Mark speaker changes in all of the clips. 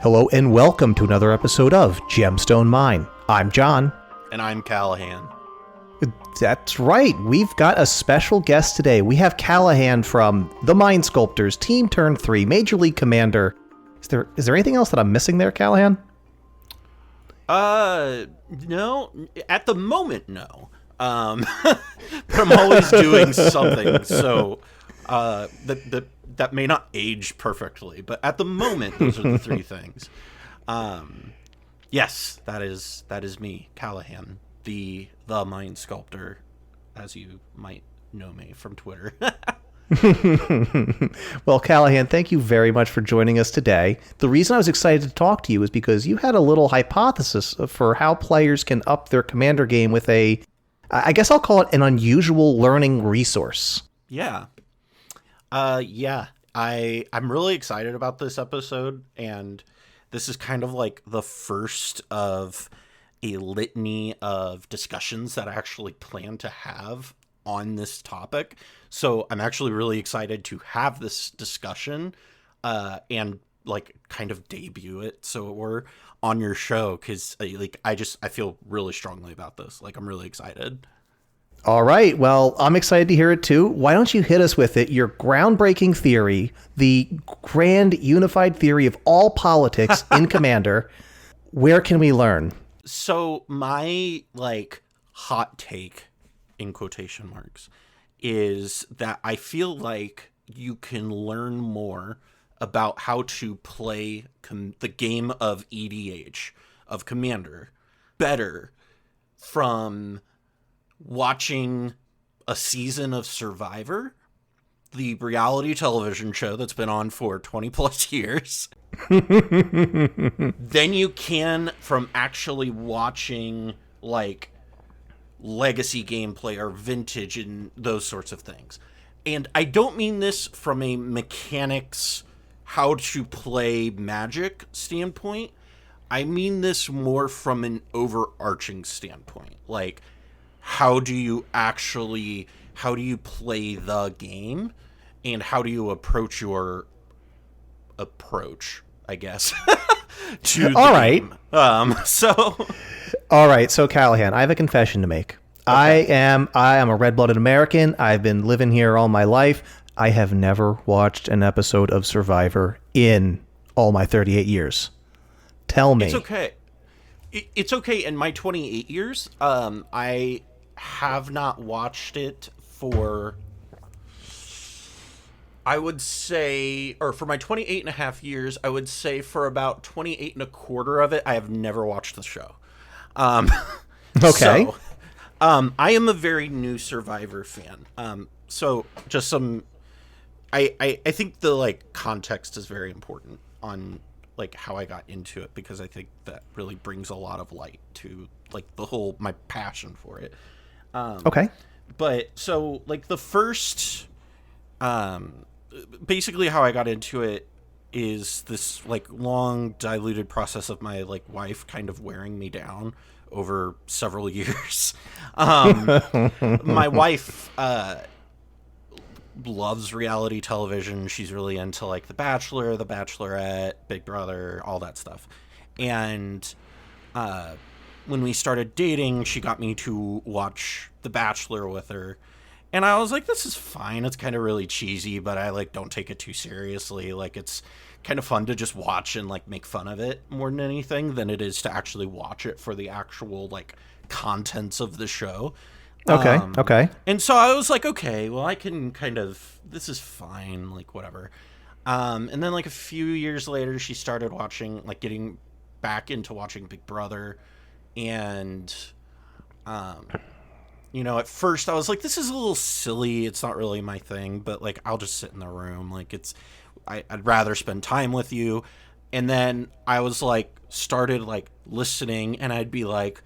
Speaker 1: Hello and welcome to another episode of Gemstone Mine. I'm John.
Speaker 2: And I'm Callahan.
Speaker 1: That's right. We've got a special guest today. We have Callahan from the Mine Sculptors, Team Turn 3, Major League Commander. Is there anything else that I'm missing there, Callahan?
Speaker 2: No. At the moment, no. But I'm always doing something, so that may not age perfectly, but at the moment, those are the three things. Yes, that is me, Callahan, the Mine Sculptor, as you might know me from Twitter.
Speaker 1: Well, Callahan, thank you very much for joining us today. The reason I was excited to talk to you is because you had a little hypothesis for how players can up their commander game with I guess I'll call it an unusual learning resource.
Speaker 2: Yeah. I'm really excited about this episode, and this is kind of like the first of a litany of discussions that I actually plan to have on this topic. So I'm actually really excited to have this discussion and like kind of debut it, so we're on your show, because I feel really strongly about this. Like, I'm really excited.
Speaker 1: All right. Well, I'm excited to hear it too. Why don't you hit us with it? Your groundbreaking theory, the grand unified theory of all politics in Commander. Where can we learn?
Speaker 2: So my hot take, in quotation marks, is that I feel like you can learn more about how to play the game of EDH, of Commander, better from watching a season of Survivor, the reality television show that's been on for 20 plus years, than you can from actually watching legacy gameplay or vintage and those sorts of things. And I don't mean this from a mechanics, how to play Magic standpoint. I mean this more from an overarching standpoint. Like, how do you play the game, and how do you approach your approach, I guess, to the game.
Speaker 1: All right. So Callahan, I have a confession to make. Okay. I am a red-blooded American. I've been living here all my life. I have never watched an episode of Survivor in all my 38 years. Tell me.
Speaker 2: It's okay. It's okay. In my 28 years, I have not watched it for, I would say, or for my 28 and a half years, I would say for about 28 and a quarter of it, I have never watched the show.
Speaker 1: Okay.
Speaker 2: So, I am a very new Survivor fan. So just some, I think the context is very important on how I got into it, because I think that really brings a lot of light to the whole, my passion for it.
Speaker 1: Okay.
Speaker 2: But so the first, basically how I got into it is this long diluted process of my wife kind of wearing me down over several years. My wife, loves reality television. She's really into The Bachelor, The Bachelorette, Big Brother, all that stuff. And, when we started dating, she got me to watch The Bachelor with her. And I was like, this is fine. It's kind of really cheesy, but I don't take it too seriously. It's kind of fun to just watch and make fun of it more than anything than it is to actually watch it for the actual contents of the show.
Speaker 1: Okay. Okay.
Speaker 2: And so I was like, okay, well, I can this is fine, whatever. And then a few years later, she started watching, getting back into watching Big Brother. And, at first I was like, this is a little silly. It's not really my thing, but I'll just sit in the room. I'd rather spend time with you. And then I was started listening, and I'd be like,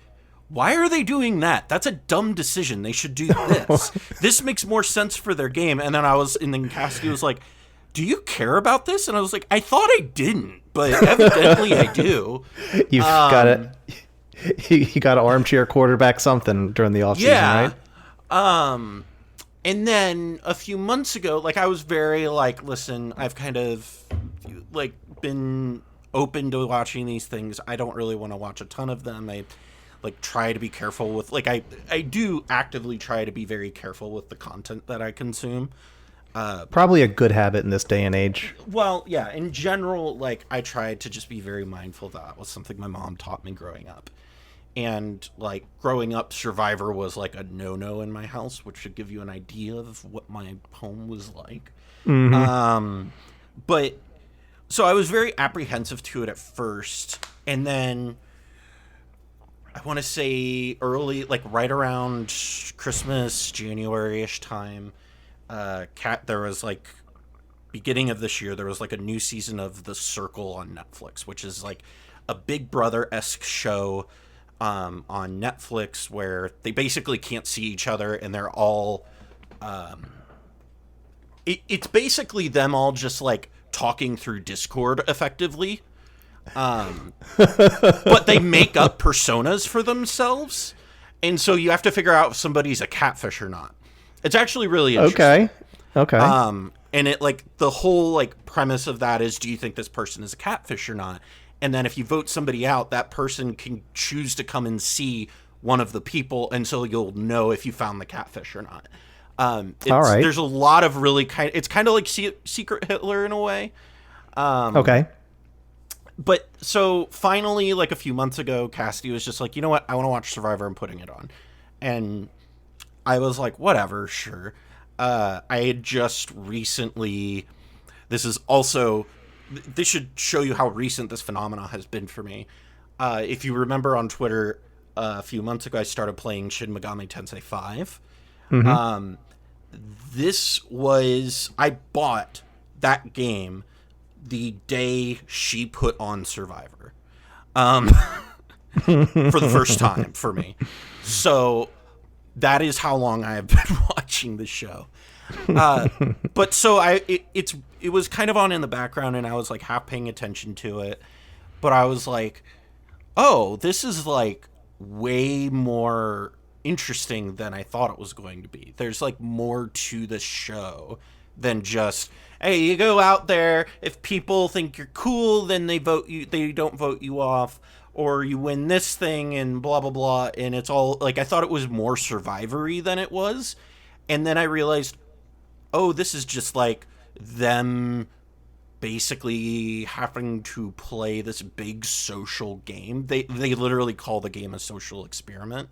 Speaker 2: why are they doing that? That's a dumb decision. They should do this. This makes more sense for their game. And then Cassidy was like, do you care about this? And I was like, I thought I didn't, but evidently I do.
Speaker 1: You've got it. You got an armchair quarterback something during the offseason, right?
Speaker 2: And then a few months ago, I was very listen, I've kind of been open to watching these things. I don't really want to watch a ton of them. I like try to be careful with like I do actively try to be very careful with the content that I consume.
Speaker 1: Probably a good habit in this day and age.
Speaker 2: Well, yeah, in general, like I tried to just be very mindful. That was something my mom taught me growing up. And like growing up, Survivor was like a no-no in my house, which should give you an idea of what my home was like. But so I was very apprehensive to it at first, and then I want to say early, like right around Christmas, January-ish time, there was like beginning of this year, there was like a new season of The Circle on Netflix, which is like a Big Brother-esque show on Netflix where they basically can't see each other and they're all it's basically them all just like talking through Discord effectively, but they make up personas for themselves, and so you have to figure out if somebody's a catfish or not. It's actually really interesting.
Speaker 1: Okay.
Speaker 2: And it like the whole like premise of that is, do you think this person is a catfish or not? And then if you vote somebody out, that person can choose to come and see one of the people, and so you'll know if you found the catfish or not.
Speaker 1: All right.
Speaker 2: There's a lot of really it's kind of like Secret Hitler in a way.
Speaker 1: Okay.
Speaker 2: But so finally, like a few months ago, Cassidy was just like, you know what? I want to watch Survivor. I'm putting it on. And I was like, whatever, sure. I had just recently, this should show you how recent this phenomena has been for me. If you remember on Twitter, a few months ago, I started playing Shin Megami Tensei 5. I bought that game the day she put on Survivor, for the first time for me. So that is how long I have been watching the show. But so it was kind of on in the background, and I was like half paying attention to it, but I was like, oh, this is like way more interesting than I thought it was going to be. There's like more to the show than just, hey, you go out there, if people think you're cool, then they don't vote you off, or you win this thing and blah blah blah. And it's all like, I thought it was more Survivor-y than it was, and then I realized, oh, this is just like them basically having to play this big social game. They literally call the game a social experiment,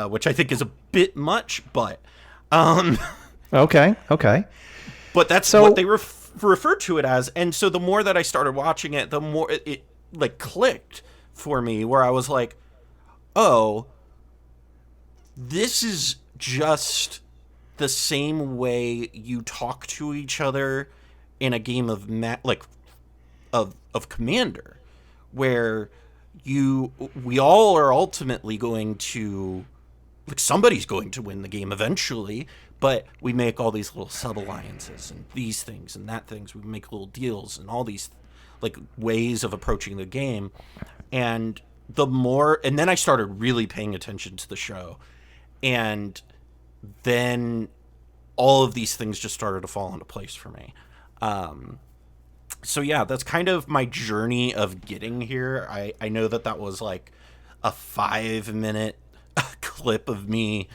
Speaker 2: which I think is a bit much, but
Speaker 1: Okay.
Speaker 2: But that's what they refer to it as. And so the more that I started watching it, the more it like clicked for me, where I was like, oh, this is just the same way you talk to each other in a game of of Commander, where we all are ultimately going to, like, somebody's going to win the game eventually, but we make all these little sub-alliances and these things and that things. We make little deals and all these like ways of approaching the game. And then I started really paying attention to the show, and then all of these things just started to fall into place for me. So yeah, that's kind of my journey of getting here. I know that was like a 5-minute clip of me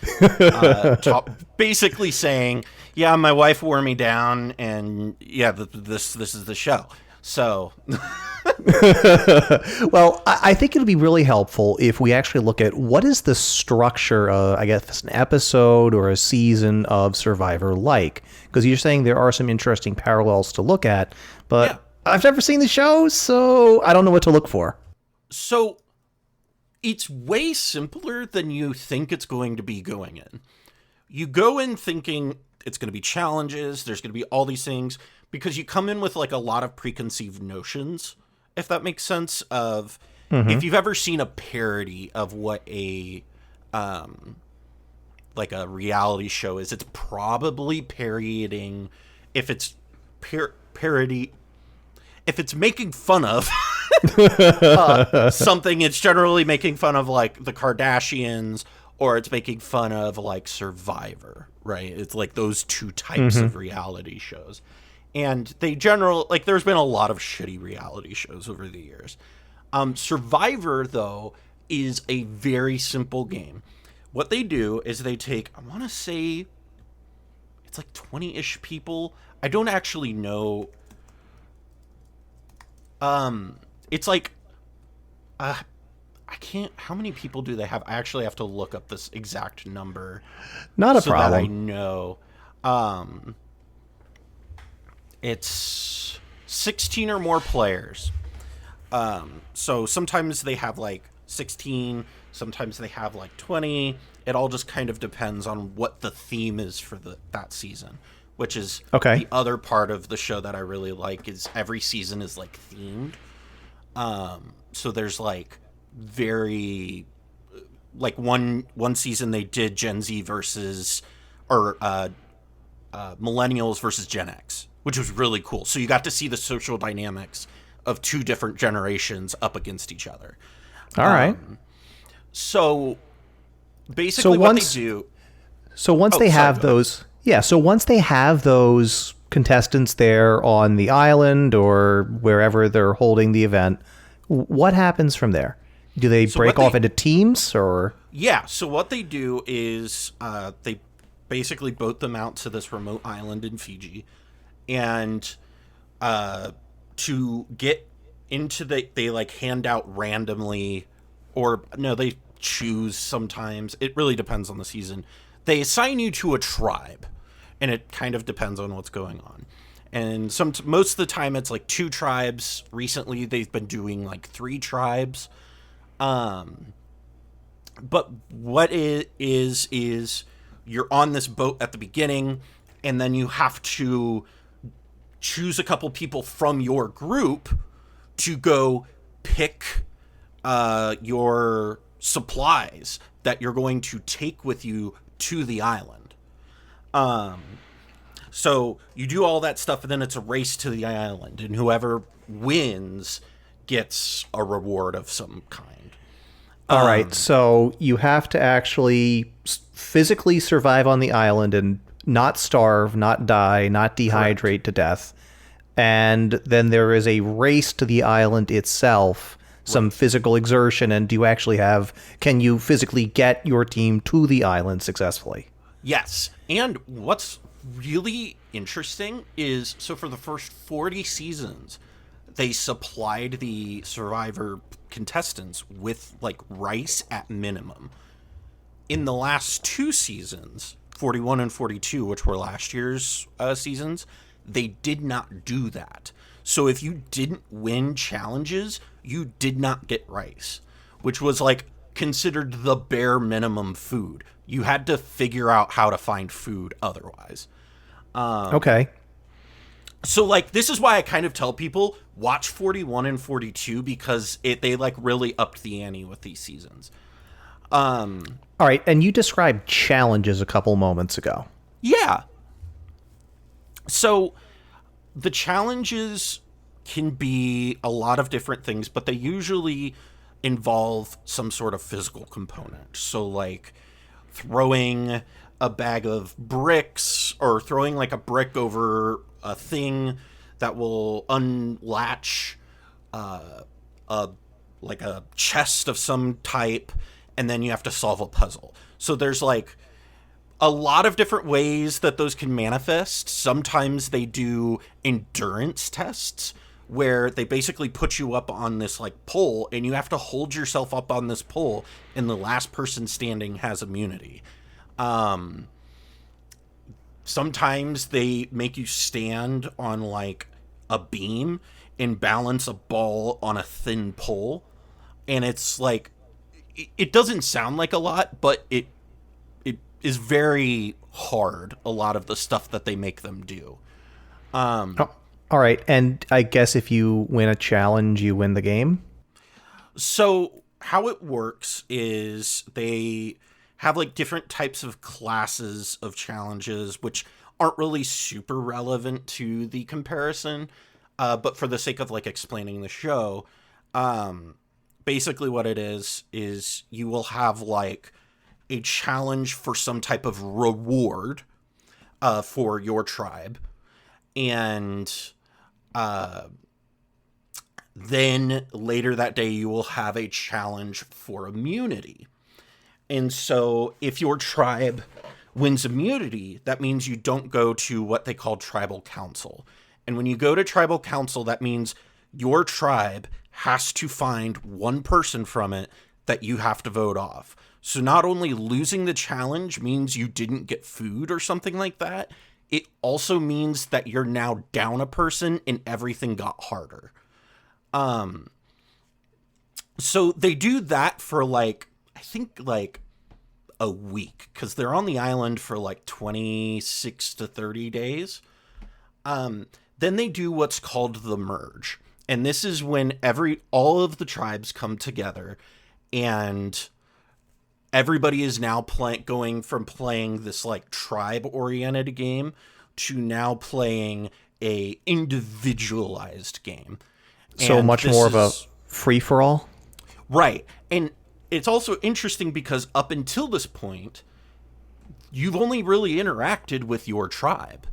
Speaker 2: basically saying, yeah, my wife wore me down, and yeah, this is the show. So
Speaker 1: well, I think it'll be really helpful if we actually look at what is the structure of, I guess, an episode or a season of Survivor like, because you're saying there are some interesting parallels to look at, but yeah. I've never seen the show, so I don't know what to look for.
Speaker 2: So it's way simpler than you think it's going to be going in. You go in thinking it's going to be challenges, there's going to be all these things, because you come in with like a lot of preconceived notions, if that makes sense, of if you've ever seen a parody of what a like a reality show is, it's probably parodying, if it's parody, if it's making fun of something, it's generally making fun of like the Kardashians, or it's making fun of like Survivor, right? It's like those two types of reality shows. And there's been a lot of shitty reality shows over the years. Survivor, though, is a very simple game. What they do is they take, I want to say, it's like 20-ish people. I don't actually know. It's like, I can't, how many people do they have? I actually have to look up this exact number.
Speaker 1: Not a
Speaker 2: so
Speaker 1: problem.
Speaker 2: That I know. It's 16 or more players. So sometimes they have like 16, sometimes they have like 20. It all just kind of depends on what the theme is for that season, which is the other part of the show that I really like is every season is like themed. So there's like very like one season they did Gen Z versus or millennials versus Gen X, which was really cool. So you got to see the social dynamics of two different generations up against each other.
Speaker 1: All right.
Speaker 2: So basically what they do.
Speaker 1: So once they have those, so once they have those contestants there on the island or wherever they're holding the event, what happens from there? Do they break off into teams or? Yeah.
Speaker 2: So what they do is they basically boat them out to this remote island in Fiji, and to get into they like hand out randomly, or no, they choose sometimes. It really depends on the season. They assign you to a tribe, and it kind of depends on what's going on. And most of the time it's like 2 tribes. Recently they've been doing like 3 tribes. But what it is you're on this boat at the beginning, and then you have to choose a couple people from your group to go pick your supplies that you're going to take with you to the island. So you do all that stuff, and then it's a race to the island, and whoever wins gets a reward of some kind.
Speaker 1: All right, so you have to actually physically survive on the island and not starve, not die, not dehydrate to death. And then there is a race to the island itself, some physical exertion, and can you physically get your team to the island successfully?
Speaker 2: Yes. And what's really interesting is, so for the first 40 seasons, they supplied the Survivor contestants with like rice at minimum. In the last 2 seasons, 41 and 42, which were last year's seasons, they did not do that. So if you didn't win challenges, you did not get rice, which was like considered the bare minimum food. You had to figure out how to find food otherwise.
Speaker 1: Okay.
Speaker 2: So like this is why I kind of tell people watch 41 and 42, because they like really upped the ante with these seasons.
Speaker 1: All right, and you described challenges a couple moments ago.
Speaker 2: Yeah. So the challenges can be a lot of different things, but they usually involve some sort of physical component. So like throwing a bag of bricks, or throwing like a brick over a thing that will unlatch like a chest of some type, and then you have to solve a puzzle. So there's like a lot of different ways that those can manifest. Sometimes they do endurance tests where they basically put you up on this like pole, and you have to hold yourself up on this pole, and the last person standing has immunity. Sometimes they make you stand on like a beam and balance a ball on a thin pole. And it's like, it doesn't sound like a lot, but it is very hard, a lot of the stuff that they make them do.
Speaker 1: All right, and I guess if you win a challenge, you win the game?
Speaker 2: So how it works is they have like different types of classes of challenges, which aren't really super relevant to the comparison. But for the sake of like explaining the show, basically what it is you will have like a challenge for some type of reward for your tribe. And then later that day, you will have a challenge for immunity. And so if your tribe wins immunity, that means you don't go to what they call tribal council. And when you go to tribal council, that means your tribe has to find one person from it that you have to vote off. So not only losing the challenge means you didn't get food or something like that, it also means that you're now down a person and everything got harder. So they do that for like, I think like a week, because they're on the island for like 26 to 30 days. Then they do what's called the merge. And this is when all of the tribes come together, and everybody is now going from playing this like tribe-oriented game to now playing a individualized game.
Speaker 1: So
Speaker 2: And
Speaker 1: much
Speaker 2: this
Speaker 1: more of a
Speaker 2: is-
Speaker 1: free-for-all?
Speaker 2: Right. And it's also interesting because up until this point, you've only really interacted with your tribe.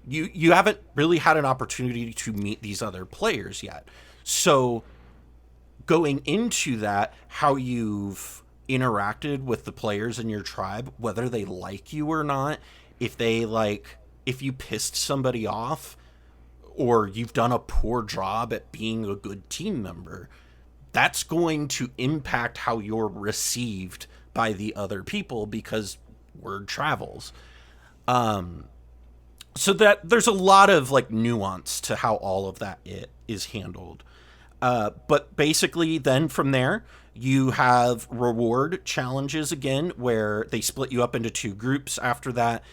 Speaker 2: You haven't really had an opportunity to meet these other players yet. So going into that, how you've interacted with the players in your tribe, whether they like you or not, if you pissed somebody off, or you've done a poor job at being a good team member, that's going to impact how you're received by the other people, because word travels. So that there's a lot of like nuance to how all of that is handled. But basically then from there, you have reward challenges again, where they split you up into two groups. After that,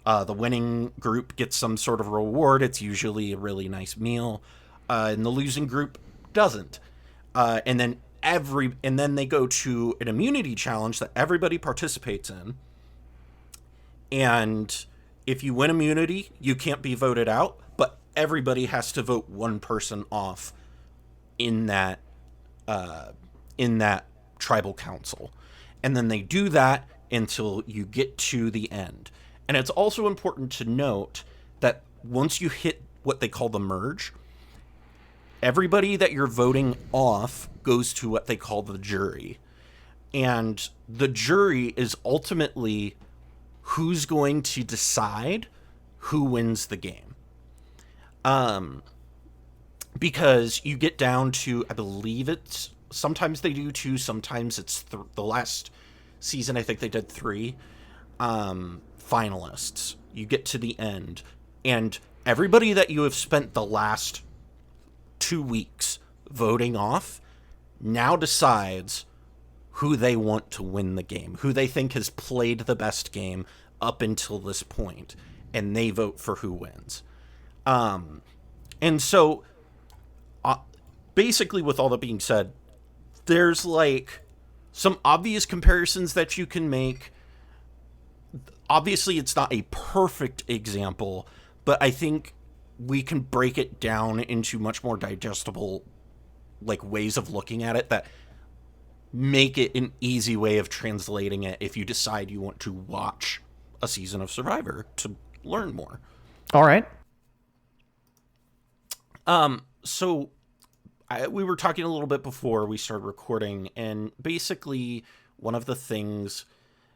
Speaker 2: the winning group gets some sort of reward. It's usually a really nice meal. And the losing group doesn't. And then they go to an immunity challenge that everybody participates in. And if you win immunity, you can't be voted out, but everybody has to vote one person off in that tribal council. And then they do that until you get to the end. And it's also important to note that once you hit what they call the merge, everybody that you're voting off goes to what they call the jury. And the jury is ultimately who's going to decide who wins the game. Because you get down to, I believe it's, sometimes they do two, sometimes it's the last season, I think they did 3 finalists. You get to the end, and everybody that you have spent the last 2 weeks voting off now decides who they want to win the game, who they think has played the best game up until this point, and they vote for who wins. And so basically, with all that being said, there's like some obvious comparisons that you can make. Obviously, it's not a perfect example, but I think we can break it down into much more digestible like ways of looking at it that make it an easy way of translating it if you decide you want to watch a season of Survivor to learn more.
Speaker 1: All right.
Speaker 2: So we were talking a little bit before we started recording, and basically one of the things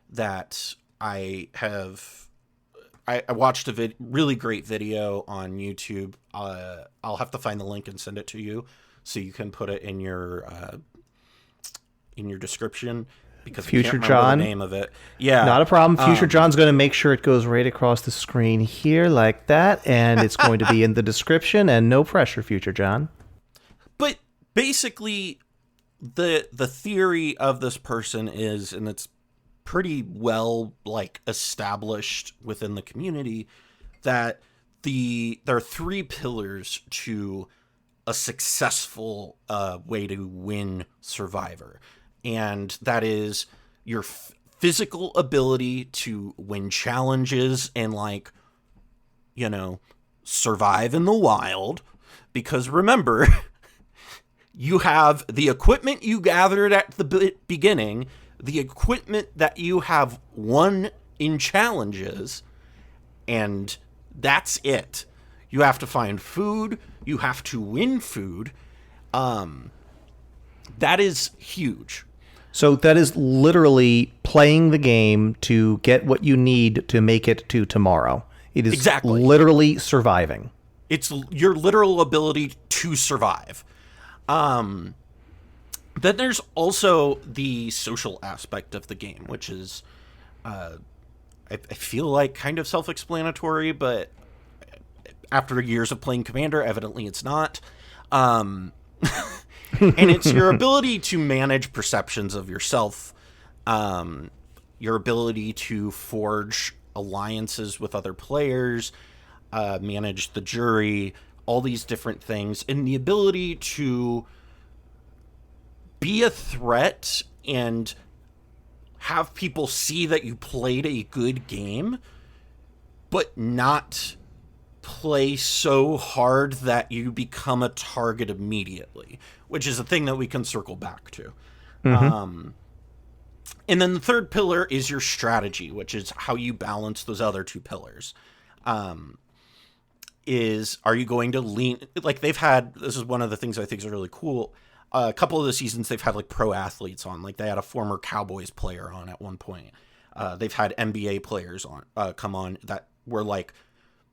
Speaker 2: that I watched a really great video on YouTube. I'll have to find the link and send it to you so you can put it in your description, because
Speaker 1: Future
Speaker 2: I can't remember
Speaker 1: John,
Speaker 2: the name of it. Yeah,
Speaker 1: not a problem. Future John's going to make sure it goes right across the screen here like that, and it's going to be in the description, and no pressure, Future John.
Speaker 2: But basically, the theory of this person is, and it's pretty well like established within the community, that there are 3 pillars to a successful way to win Survivor. And that is your physical ability to win challenges and, like, you know, survive in the wild. Because remember, you have the equipment you gathered at the beginning, the equipment that you have won in challenges, and that's it. You have to find food. You have to win food. That is huge.
Speaker 1: So that is literally playing the game to get what you need to make it to tomorrow. It is
Speaker 2: Exactly.
Speaker 1: literally surviving.
Speaker 2: It's your literal ability to survive. Then there's also the social aspect of the game, which is, I feel like kind of self-explanatory, but after years of playing Commander, evidently it's not. And it's your ability to manage perceptions of yourself, your ability to forge alliances with other players, manage the jury, all these different things, and the ability to be a threat and have people see that you played a good game, but not play so hard that you become a target immediately, which is a thing that we can circle back to. And then the third pillar is your strategy, which is how you balance those other two pillars. Are you going to lean, like they've had, this is one of the things I think is really cool. A couple of the seasons they've had like pro athletes on, like they had a former Cowboys player on at one point. They've had NBA players on, come on that were like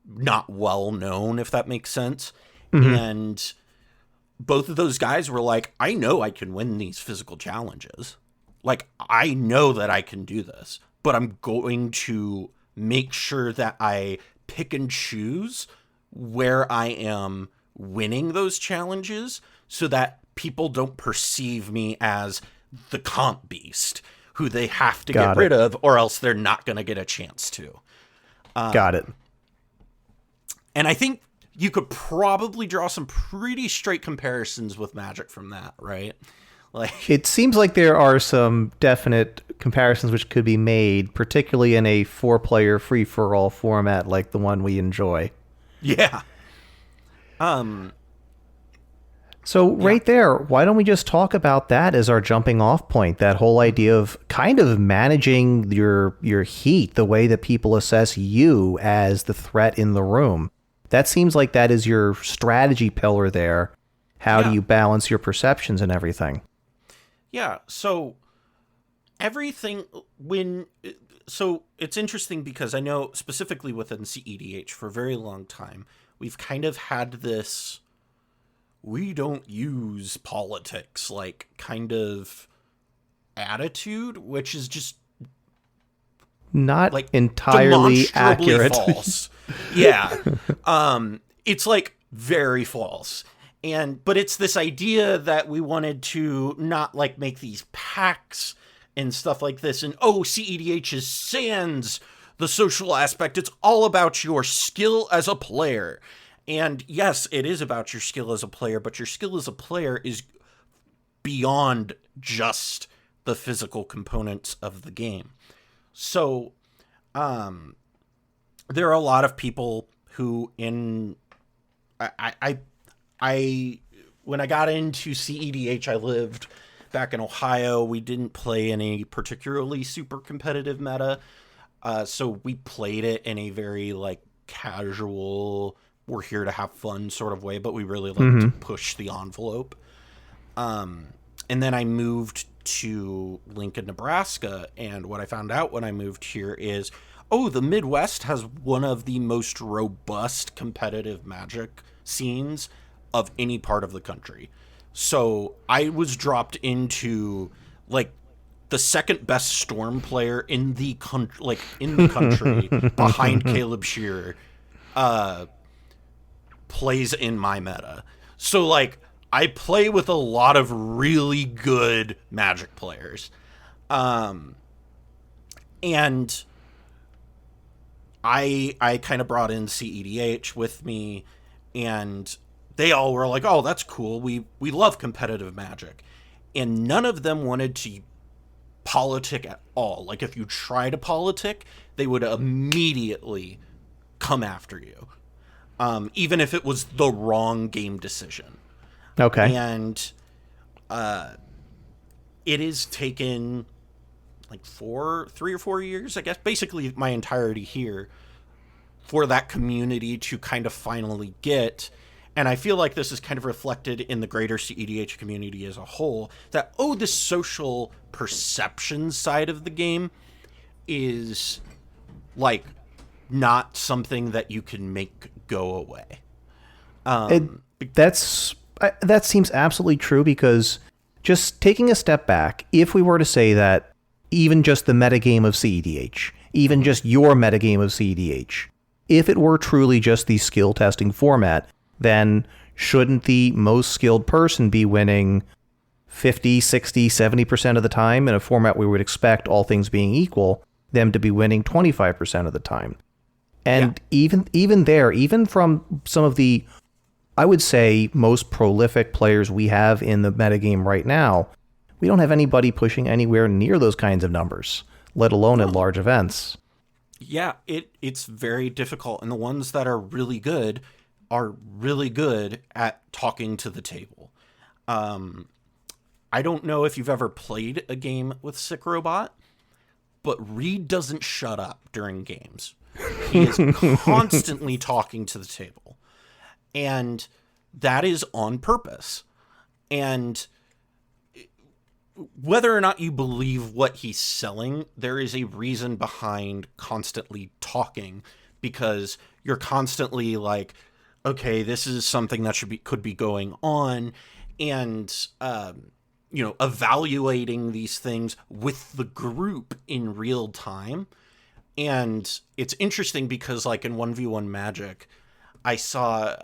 Speaker 2: not well known, if that makes sense. And both of those guys were like, I know I can win these physical challenges. Like, I know that I can do this, but I'm going to make sure that I pick and choose where I am winning those challenges so that people don't perceive me as the comp beast who they have to get rid of, or else they're not going to get a chance to.
Speaker 1: Got it.
Speaker 2: And I think you could probably draw some pretty straight comparisons with Magic from that, right? Like,
Speaker 1: it seems like there are some definite comparisons which could be made, particularly in a 4-player free-for-all format like the one we enjoy.
Speaker 2: Yeah.
Speaker 1: So right there, why don't we just talk about that as our jumping off point, that whole idea of kind of managing your heat, the way that people assess you as the threat in the room. That seems like that is your strategy pillar there. How do you balance your perceptions and everything?
Speaker 2: Yeah, so everything so it's interesting because I know specifically within CEDH for a very long time, we've kind of had this we don't use politics like kind of attitude, which is just
Speaker 1: not
Speaker 2: like
Speaker 1: entirely accurate.
Speaker 2: False. Yeah. It's like very false. But it's this idea that we wanted to not like make these pacts and stuff like this. And CEDH is sans the social aspect. It's all about your skill as a player. And yes, it is about your skill as a player, but your skill as a player is beyond just the physical components of the game. So, there are a lot of people who when I got into CEDH, I lived back in Ohio. We didn't play any particularly super competitive meta. So we played it in a very like casual, we're here to have fun sort of way, but we really like to push the envelope. And then I moved to Lincoln, Nebraska. And what I found out when I moved here is, the Midwest has one of the most robust competitive Magic scenes of any part of the country. So I was dropped into like the second best Storm player in the country, behind Caleb Shearer, plays in my meta. So like I play with a lot of really good Magic players. And I kind of brought in CEDH with me, and they all were like, oh, that's cool. We love competitive Magic. And none of them wanted to politic at all. Like, if you try to politic, they would immediately come after you. Even if it was the wrong game decision.
Speaker 1: Okay.
Speaker 2: And it has taken like 3 or 4 years, I guess, basically my entirety here, for that community to kind of finally get. And I feel like this is kind of reflected in the greater CEDH community as a whole, that, oh, the social perception side of the game is like not something that you can make go away.
Speaker 1: That seems absolutely true, because just taking a step back, if we were to say that even just the metagame of CEDH, even just your metagame of CEDH, if it were truly just the skill testing format, then shouldn't the most skilled person be winning 50, 60, 70% of the time in a format we would expect, all things being equal, them to be winning 25% of the time? And even from some of the, I would say, most prolific players we have in the metagame right now, we don't have anybody pushing anywhere near those kinds of numbers, let alone at large events.
Speaker 2: Yeah, it's very difficult. And the ones that are really good at talking to the table. I don't know if you've ever played a game with Sick Robot, but Reed doesn't shut up during games. He is constantly talking to the table. And that is on purpose. And whether or not you believe what he's selling, there is a reason behind constantly talking, because you're constantly like, okay, this is something that could be going on, and evaluating these things with the group in real time. And it's interesting because, like, in 1v1 Magic, I saw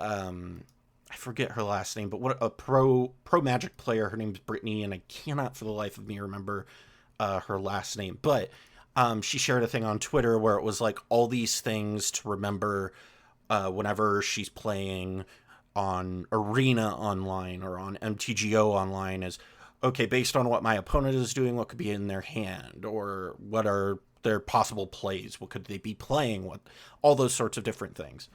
Speaker 2: I forget her last name, but what a pro Magic player, her name's Brittany, and I cannot for the life of me remember her last name, but she shared a thing on Twitter where it was like all these things to remember whenever she's playing on Arena Online or on MTGO Online, is, okay, based on what my opponent is doing, what could be in their hand, or what are their possible plays, what could they be playing, what, all those sorts of different things.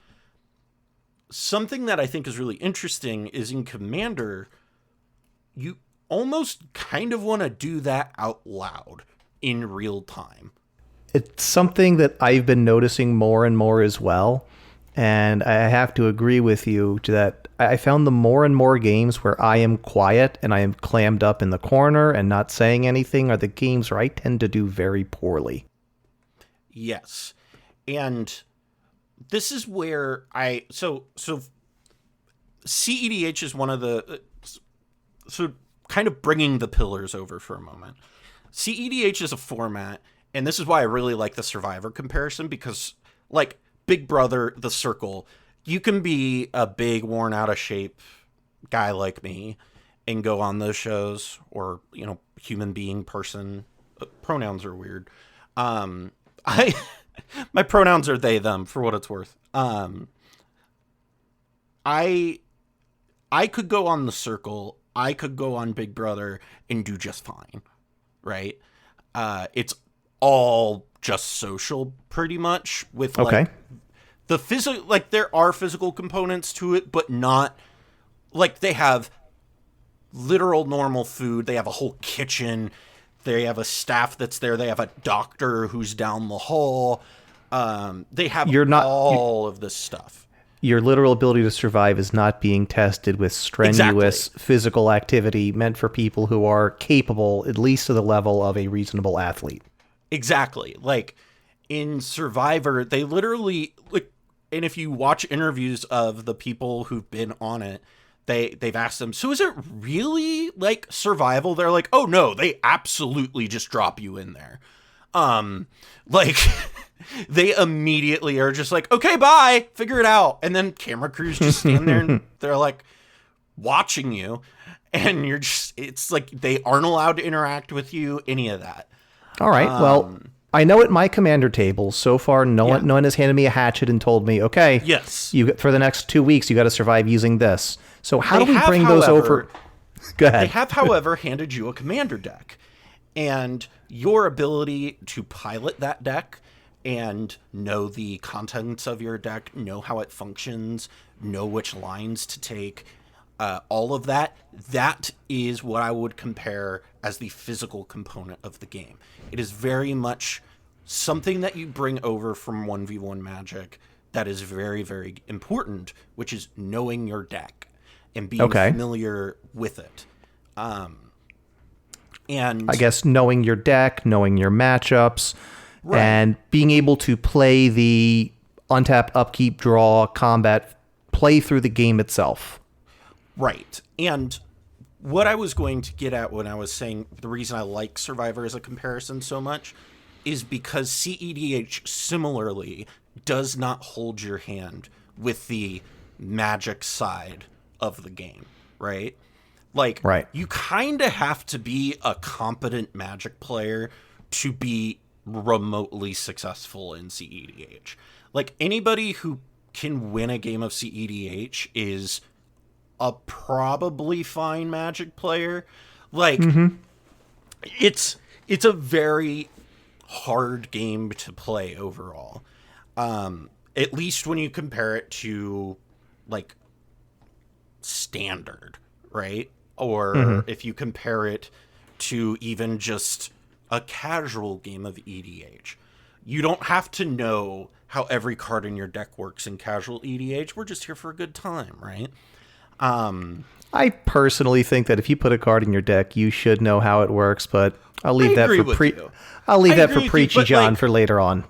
Speaker 2: Something that I think is really interesting is in Commander, you almost kind of want to do that out loud in real time.
Speaker 1: It's something that I've been noticing more and more as well. And I have to agree with you to that. I found the more and more games where I am quiet and I am clammed up in the corner and not saying anything are the games where I tend to do very poorly.
Speaker 2: Yes. And this is where so CEDH is one of the, so kind of bringing the pillars over for a moment. CEDH is a format, and this is why I really like the Survivor comparison, because, like, Big Brother, The Circle, you can be a big, worn out of shape guy like me and go on those shows, or, human being, person. Pronouns are weird. My pronouns are they, them, for what it's worth. I could go on The Circle, I could go on Big Brother and do just fine, right? It's all just social, pretty much, with, like, the physical, like, there are physical components to it, but not, like, they have literal normal food, they have a whole kitchen, they have a staff that's there, they have a doctor who's down the hall, they have all of this stuff.
Speaker 1: Your literal ability to survive is not being tested with strenuous physical activity meant for people who are capable, at least to the level of a reasonable athlete.
Speaker 2: Exactly. Like, in Survivor, they literally, like, and if you watch interviews of the people who've been on it, they've asked them, so is it really, like, survival? They're like, oh no, they absolutely just drop you in there. Like, they immediately are just like, okay, bye, figure it out. And then camera crews just stand there and they're like watching you, and you're just, it's like they aren't allowed to interact with you, any of that.
Speaker 1: All right. Well, I know at my commander table so far, no one has handed me a hatchet and told me, okay,
Speaker 2: yes,
Speaker 1: for the next 2 weeks, you got to survive using this. So how do we bring those over? Go ahead.
Speaker 2: They have, however, handed you a commander deck, and your ability to pilot that deck and know the contents of your deck, know how it functions, know which lines to take, all of that, that is what I would compare as the physical component of the game. It is very much something that you bring over from 1v1 Magic that is very, very important, which is knowing your deck and being familiar with it. And
Speaker 1: I guess knowing your deck, knowing your matchups, and being able to play the untap, upkeep, draw, combat, play through the game itself.
Speaker 2: Right. And what I was going to get at when I was saying the reason I like Survivor as a comparison so much is because CEDH similarly does not hold your hand with the magic side of the game, right? Like, you kind of have to be a competent Magic player to be remotely successful in CEDH. Like, anybody who can win a game of CEDH is a probably fine Magic player. Like, it's a very hard game to play overall. At least when you compare it to, like, Standard, right? Or if you compare it to even just a casual game of EDH. You don't have to know how every card in your deck works in casual EDH. We're just here for a good time, right?
Speaker 1: I personally think that if you put a card in your deck, you should know how it works, but I'll leave that for Preachy John for later on.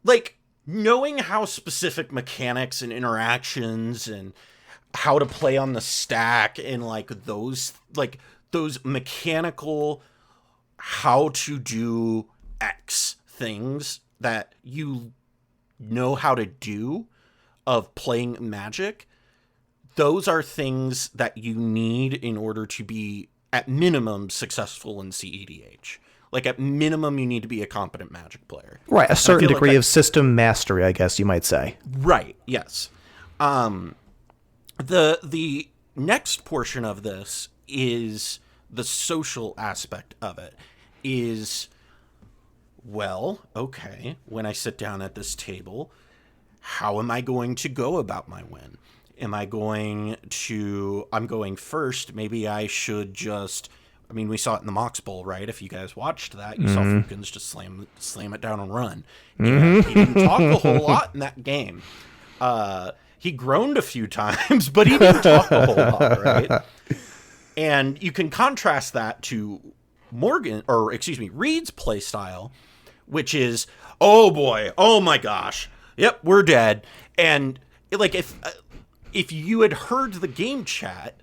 Speaker 2: Like, knowing how specific mechanics and interactions and how to play on the stack and those mechanical how to do X things that you know how to do of playing Magic, those are things that you need in order to be at minimum successful in CEDH. Like, at minimum, you need to be a competent Magic player.
Speaker 1: Right, a certain degree of system mastery, I guess you might say.
Speaker 2: Right, yes. The next portion of this is the social aspect of it. Is, well, okay, when I sit down at this table, how am I going to go about my win? I'm going first. Maybe I should just, I mean, we saw it in the Mox Bowl, right? If you guys watched that, you saw Fukins just slam it down and run. And he didn't talk a whole lot in that game. He groaned a few times, but he didn't talk a whole lot, right? And you can contrast that to Reed's play style, which is, oh boy, oh my gosh, yep, we're dead. And like, if you had heard the game chat,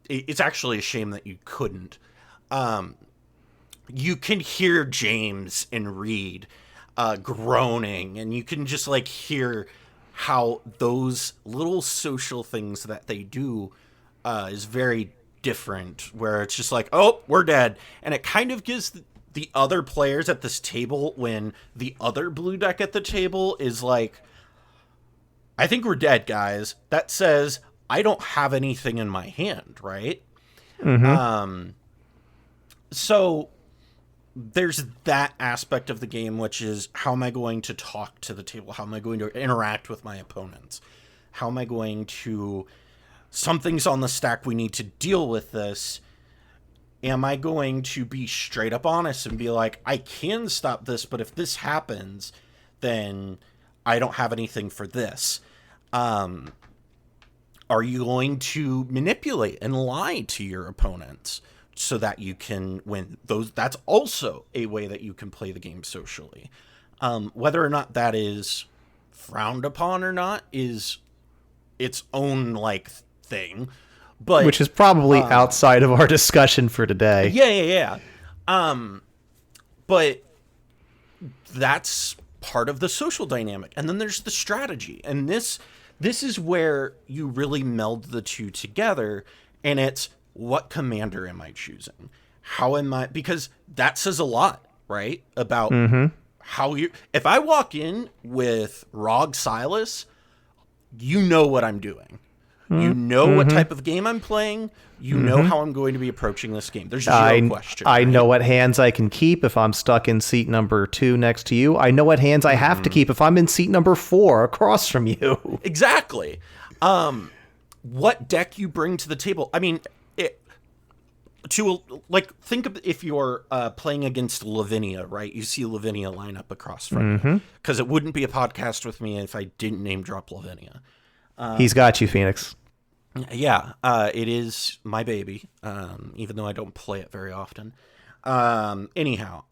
Speaker 2: it's actually a shame that you couldn't. You can hear James and Reed groaning, and you can just hear how those little social things that they do is very different, where it's just like, oh, we're dead. And it kind of gives the other players at this table, when the other blue deck at the table is like, I think we're dead, guys. That says I don't have anything in my hand, right? So there's that aspect of the game, which is, how am I going to talk to the table? How am I going to interact with my opponents? How am I going to, something's on the stack, we need to deal with this. Am I going to be straight up honest and be like, I can stop this, but if this happens, then I don't have anything for this. Are you going to manipulate and lie to your opponents so that you can win? That's also a way that you can play the game socially. Whether or not that is frowned upon or not is its own thing, but
Speaker 1: which is probably outside of our discussion for today.
Speaker 2: Yeah. But that's part of the social dynamic, and then there's the strategy, and this is where you really meld the two together. And it's, what commander am I choosing? How am I, because that says a lot, right? About how you, if I walk in with Rog Silas, you know what I'm doing. You know what type of game I'm playing. You know how I'm going to be approaching this game. There's zero question.
Speaker 1: I know what hands I can keep if I'm stuck in seat number 2 next to you. I know what hands I have to keep if I'm in seat number 4 across from you.
Speaker 2: Exactly. What deck you bring to the table. I mean, think of if you're playing against Lavinia, right? You see Lavinia line up across from you, because it wouldn't be a podcast with me if I didn't name drop Lavinia.
Speaker 1: He's got you, Phoenix.
Speaker 2: Yeah, it is my baby, even though I don't play it very often. Anyhow,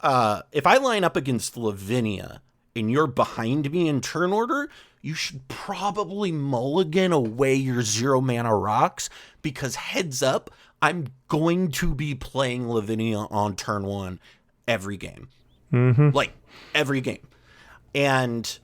Speaker 2: if I line up against Lavinia and you're behind me in turn order, you should probably mulligan away your 0 mana rocks, because heads up, I'm going to be playing Lavinia on turn 1 every game. Like, every game. And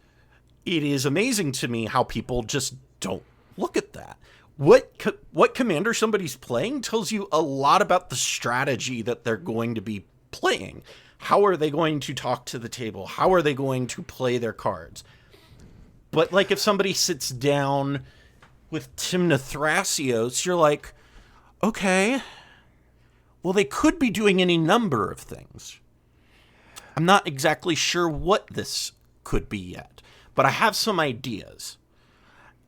Speaker 2: it is amazing to me how people just don't look at that. What commander somebody's playing tells you a lot about the strategy that they're going to be playing. How are they going to talk to the table? How are they going to play their cards? But like if somebody sits down with Timna Thrasios, you're like, okay, well, they could be doing any number of things. I'm not exactly sure what this could be yet, but I have some ideas.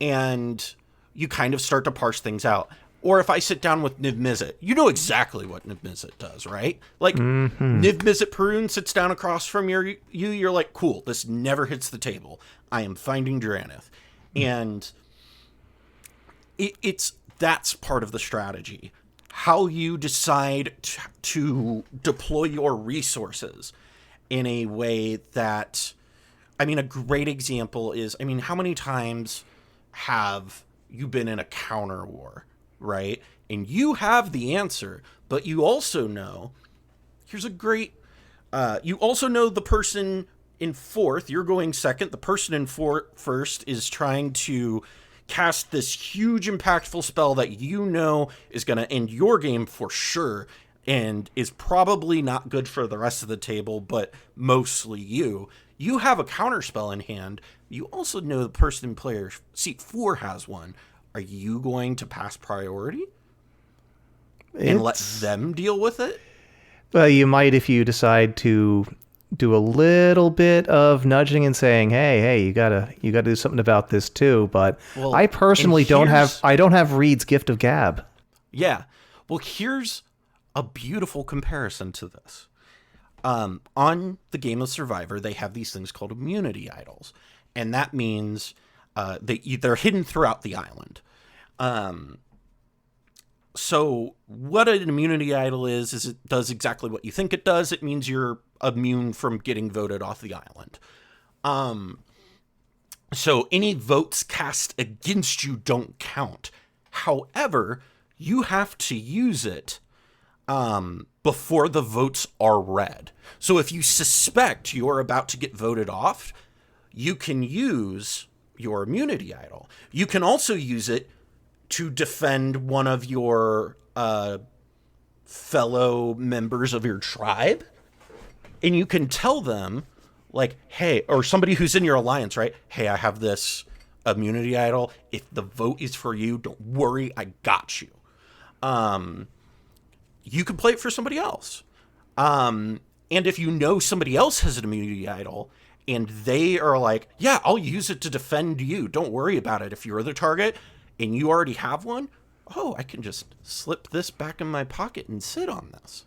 Speaker 2: And you kind of start to parse things out. Or if I sit down with Niv Mizzet, you know exactly what Niv Mizzet does, right? Like, Niv Mizzet Perun sits down across from you, you're like, cool, this never hits the table. I am finding Drannith. And that's part of the strategy. How you decide to deploy your resources in a way that, I mean, a great example is, I mean, how many times have you been in a counter war, right? And you have the answer, but you also know, here's a great, you also know the person in 4th, you're going 2nd, the person in 1st is trying to cast this huge impactful spell that you know is going to end your game for sure, and is probably not good for the rest of the table, but mostly you. You have a counter spell in hand. You also know the person in player seat 4 has one. Are you going to pass priority and let them deal with it?
Speaker 1: Well, you might if you decide to do a little bit of nudging and saying, "Hey, you gotta do something about this too." But I personally don't have Reed's Gift of Gab.
Speaker 2: Yeah. Well, here's a beautiful comparison to this. On the Game of Survivor, they have these things called immunity idols. And that means they're hidden throughout the island. So what an immunity idol is it does exactly what you think it does. It means you're immune from getting voted off the island. So any votes cast against you don't count. However, you have to use it before the votes are read. So if you suspect you're about to get voted off, you can use your immunity idol. You can also use it to defend one of your fellow members of your tribe. And you can tell them, like, hey, or somebody who's in your alliance, right? Hey, I have this immunity idol. If the vote is for you, don't worry, I got you. You can play it for somebody else. And if you know somebody else has an immunity idol, and they are like, yeah, I'll use it to defend you. Don't worry about it. If you're the target and you already have one, I can just slip this back in my pocket and sit on this,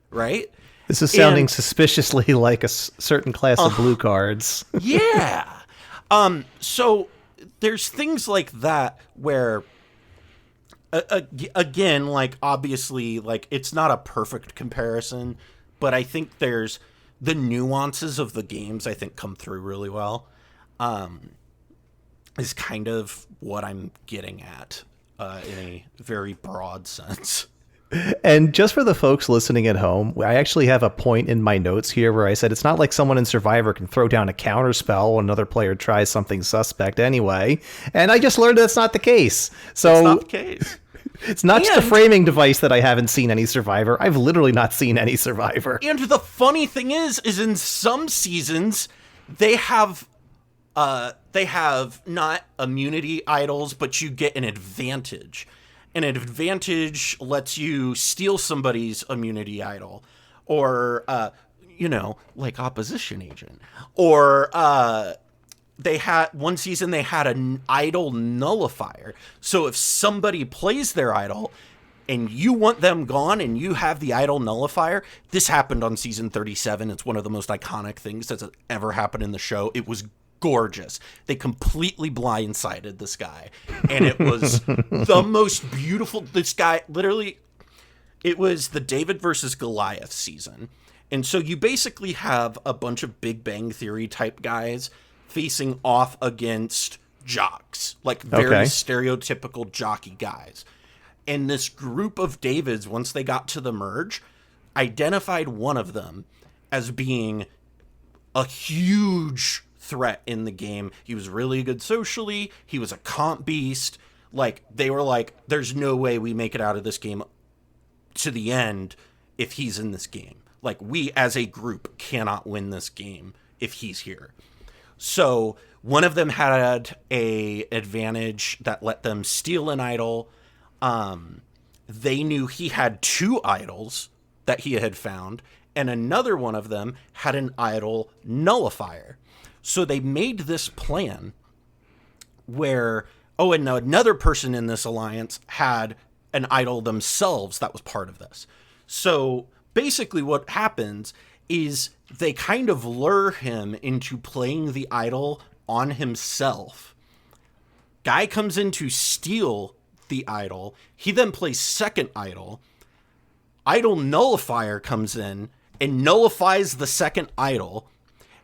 Speaker 2: right?
Speaker 1: This is sounding suspiciously like a certain class of blue cards.
Speaker 2: Yeah. So there's things like that where, again, like, obviously, like, it's not a perfect comparison, but I think there's the nuances of the games, I think, come through really well, is kind of what I'm getting at in a very broad sense.
Speaker 1: And just for the folks listening at home, I actually have a point in my notes here where I said it's not like someone in Survivor can throw down a counter spell when another player tries something suspect anyway. And I just learned that's not the case. So
Speaker 2: it's not the case.
Speaker 1: It's not just a framing device that I haven't seen any Survivor. I've literally not seen any Survivor.
Speaker 2: And the funny thing is in some seasons they have not immunity idols, but you get an advantage. An advantage lets you steal somebody's immunity idol, or like opposition agent, or they had one season they had an idol nullifier. So if somebody plays their idol and you want them gone and you have the idol nullifier. This happened on season 37. It's one of the most iconic things that's ever happened in the show. It was gorgeous. They completely blindsided this guy, and it was the most beautiful. This guy literally, it was the David versus Goliath season. And so you basically have a bunch of Big Bang Theory type guys facing off against jocks, like very stereotypical jockey guys. And this group of Davids, once they got to the merge, identified one of them as being a huge threat in the game. He was really good socially. He was a comp beast. Like, they were like, there's no way we make it out of this game to the end if he's in this game. Like, we as a group cannot win this game if he's here. So one of them had a advantage that let them steal an idol. They knew he had 2 idols that he had found, and another one of them had an idol nullifier. So they made this plan where, and another person in this alliance had an idol themselves that was part of this. So basically what happens is they kind of lure him into playing the idol on himself. Guy comes in to steal the idol. He then plays second idol. Idol nullifier comes in and nullifies the second idol.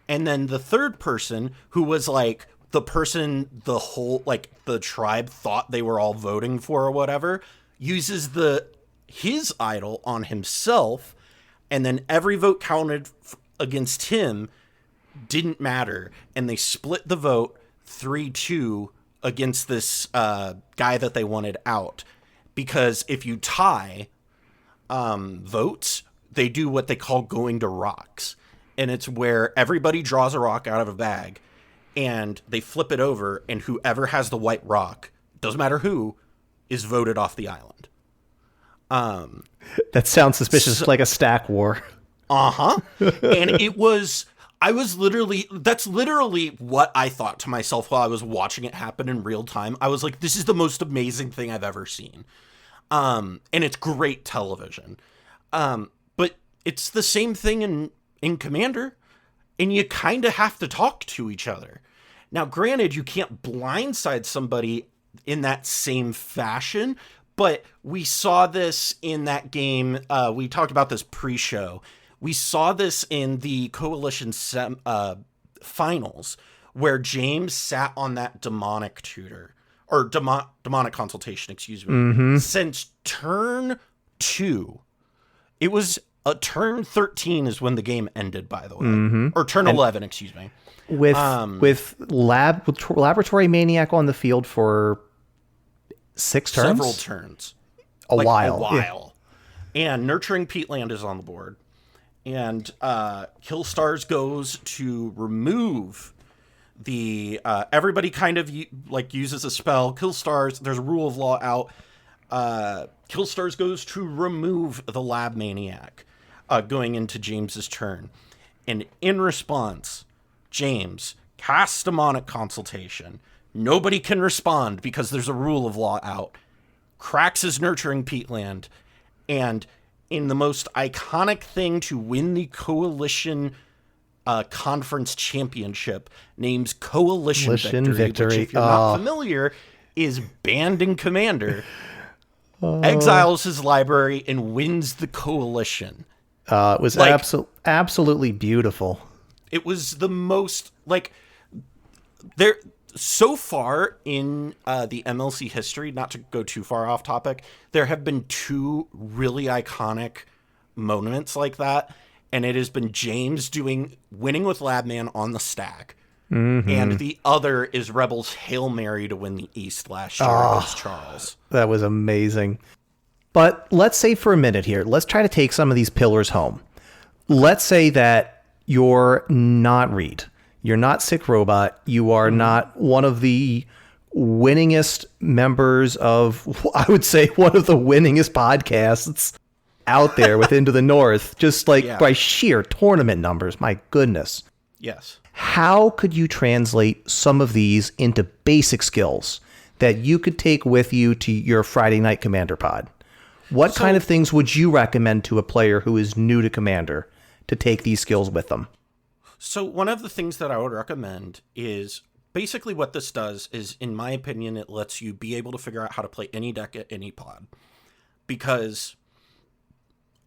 Speaker 2: And then the third person, who was like the person the whole, like the tribe thought they were all voting for or whatever, uses his idol on himself. And then every vote counted against him didn't matter. And they split the vote 3-2 against this guy that they wanted out. Because if you tie votes, they do what they call going to rocks. And it's where everybody draws a rock out of a bag and they flip it over, and whoever has the white rock, doesn't matter who, is voted off the island.
Speaker 1: That sounds suspicious, like a stack war.
Speaker 2: And that's literally what I thought to myself while I was watching it happen in real time. I was like, this is the most amazing thing I've ever seen. And it's great television. But it's the same thing in Commander, and you kind of have to talk to each other. Now, granted, you can't blindside somebody in that same fashion, but we saw this in that game. We talked about this pre-show. We saw this in the Coalition finals, where James sat on that demonic tutor, or demonic consultation, excuse me, since turn 2. It was turn 13 is when the game ended, by the way, or turn 11, excuse me.
Speaker 1: With Laboratory Maniac on the field for 6 turns?
Speaker 2: Several turns.
Speaker 1: A while.
Speaker 2: Yeah. And Nurturing Peatland is on the board. And Killstars goes to remove the... everybody kind of uses a spell. Killstars, there's a rule of law out. Killstars goes to remove the Lab Maniac going into James's turn. And in response, James casts Demonic Consultation. Nobody can respond because there's a rule of law out. Cracks his Nurturing Peatland. And in the most iconic thing to win the Coalition Conference Championship, names Coalition Victory, which, if you're not familiar, is banned in Commander. Exiles his library and wins the Coalition.
Speaker 1: It was absolutely beautiful.
Speaker 2: It was the most, there so far in the MLC history, not to go too far off topic, there have been 2 really iconic moments like that, and it has been James winning with Labman on the stack, and the other is Rebels' Hail Mary to win the East last year against Charles.
Speaker 1: That was amazing. But let's say for a minute here, let's try to take some of these pillars home. Let's say that you're not Reed. You're not Sick Robot. You are not one of the winningest members of, I would say, one of the winningest podcasts out there with Into the North, just by sheer tournament numbers. My goodness.
Speaker 2: Yes.
Speaker 1: How could you translate some of these into basic skills that you could take with you to your Friday night Commander pod? What kind of things would you recommend to a player who is new to Commander to take these skills with them?
Speaker 2: So one of the things that I would recommend is basically what this does is, in my opinion, it lets you be able to figure out how to play any deck at any pod. Because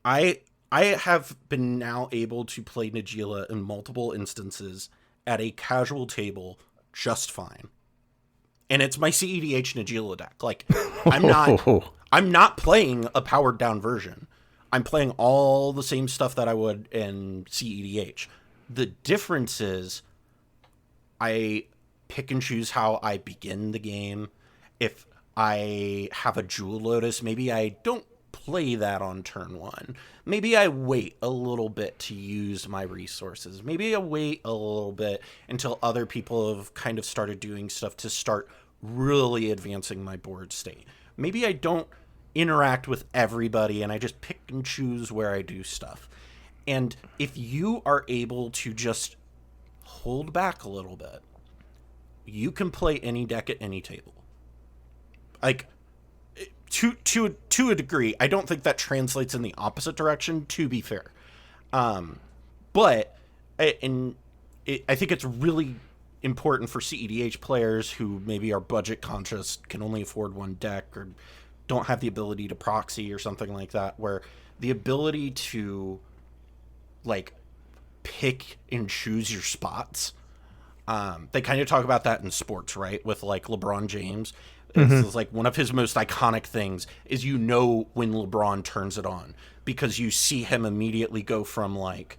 Speaker 2: I have been now able to play Najeela in multiple instances at a casual table just fine. And it's my CEDH Najeela deck. Like, I'm not playing a powered down version. I'm playing all the same stuff that I would in CEDH. The difference is I pick and choose how I begin the game. If I have a Jewel Lotus, maybe I don't play that on turn one. Maybe I wait a little bit to use my resources. Maybe I wait a little bit until other people have kind of started doing stuff to start really advancing my board state. Maybe I don't interact with everybody and I just pick and choose where I do stuff. And if you are able to just hold back a little bit, you can play any deck at any table. Like, to a degree. I don't think that translates in the opposite direction, to be fair. But I think it's really important for CEDH players who maybe are budget conscious, can only afford one deck, or don't have the ability to proxy or something like that, where the ability to like pick and choose your spots. They kind of talk about that in sports, right? With like LeBron James. It's like one of his most iconic things is, you know, when LeBron turns it on, because you see him immediately go from like,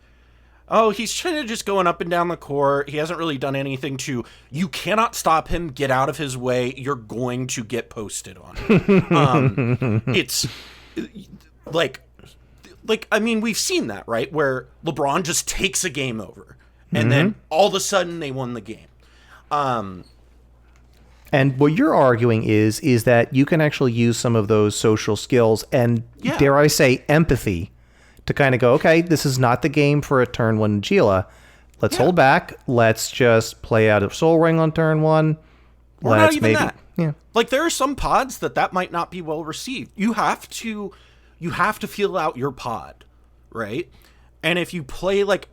Speaker 2: oh, he's kind of just going up and down the court, he hasn't really done anything, to, you cannot stop him, get out of his way, you're going to get posted on. It's like, I mean, we've seen that, right? Where LeBron just takes a game over, and then all of a sudden they won the game.
Speaker 1: And what you're arguing is that you can actually use some of those social skills and, dare I say, empathy to kind of go, okay, this is not the game for a turn one Najeela. Let's hold back. Let's just play out of Soul Ring on turn one.
Speaker 2: Or not even that. Yeah. Like, there are some pods that might not be well received. You have to feel out your pod, right? And if you play like,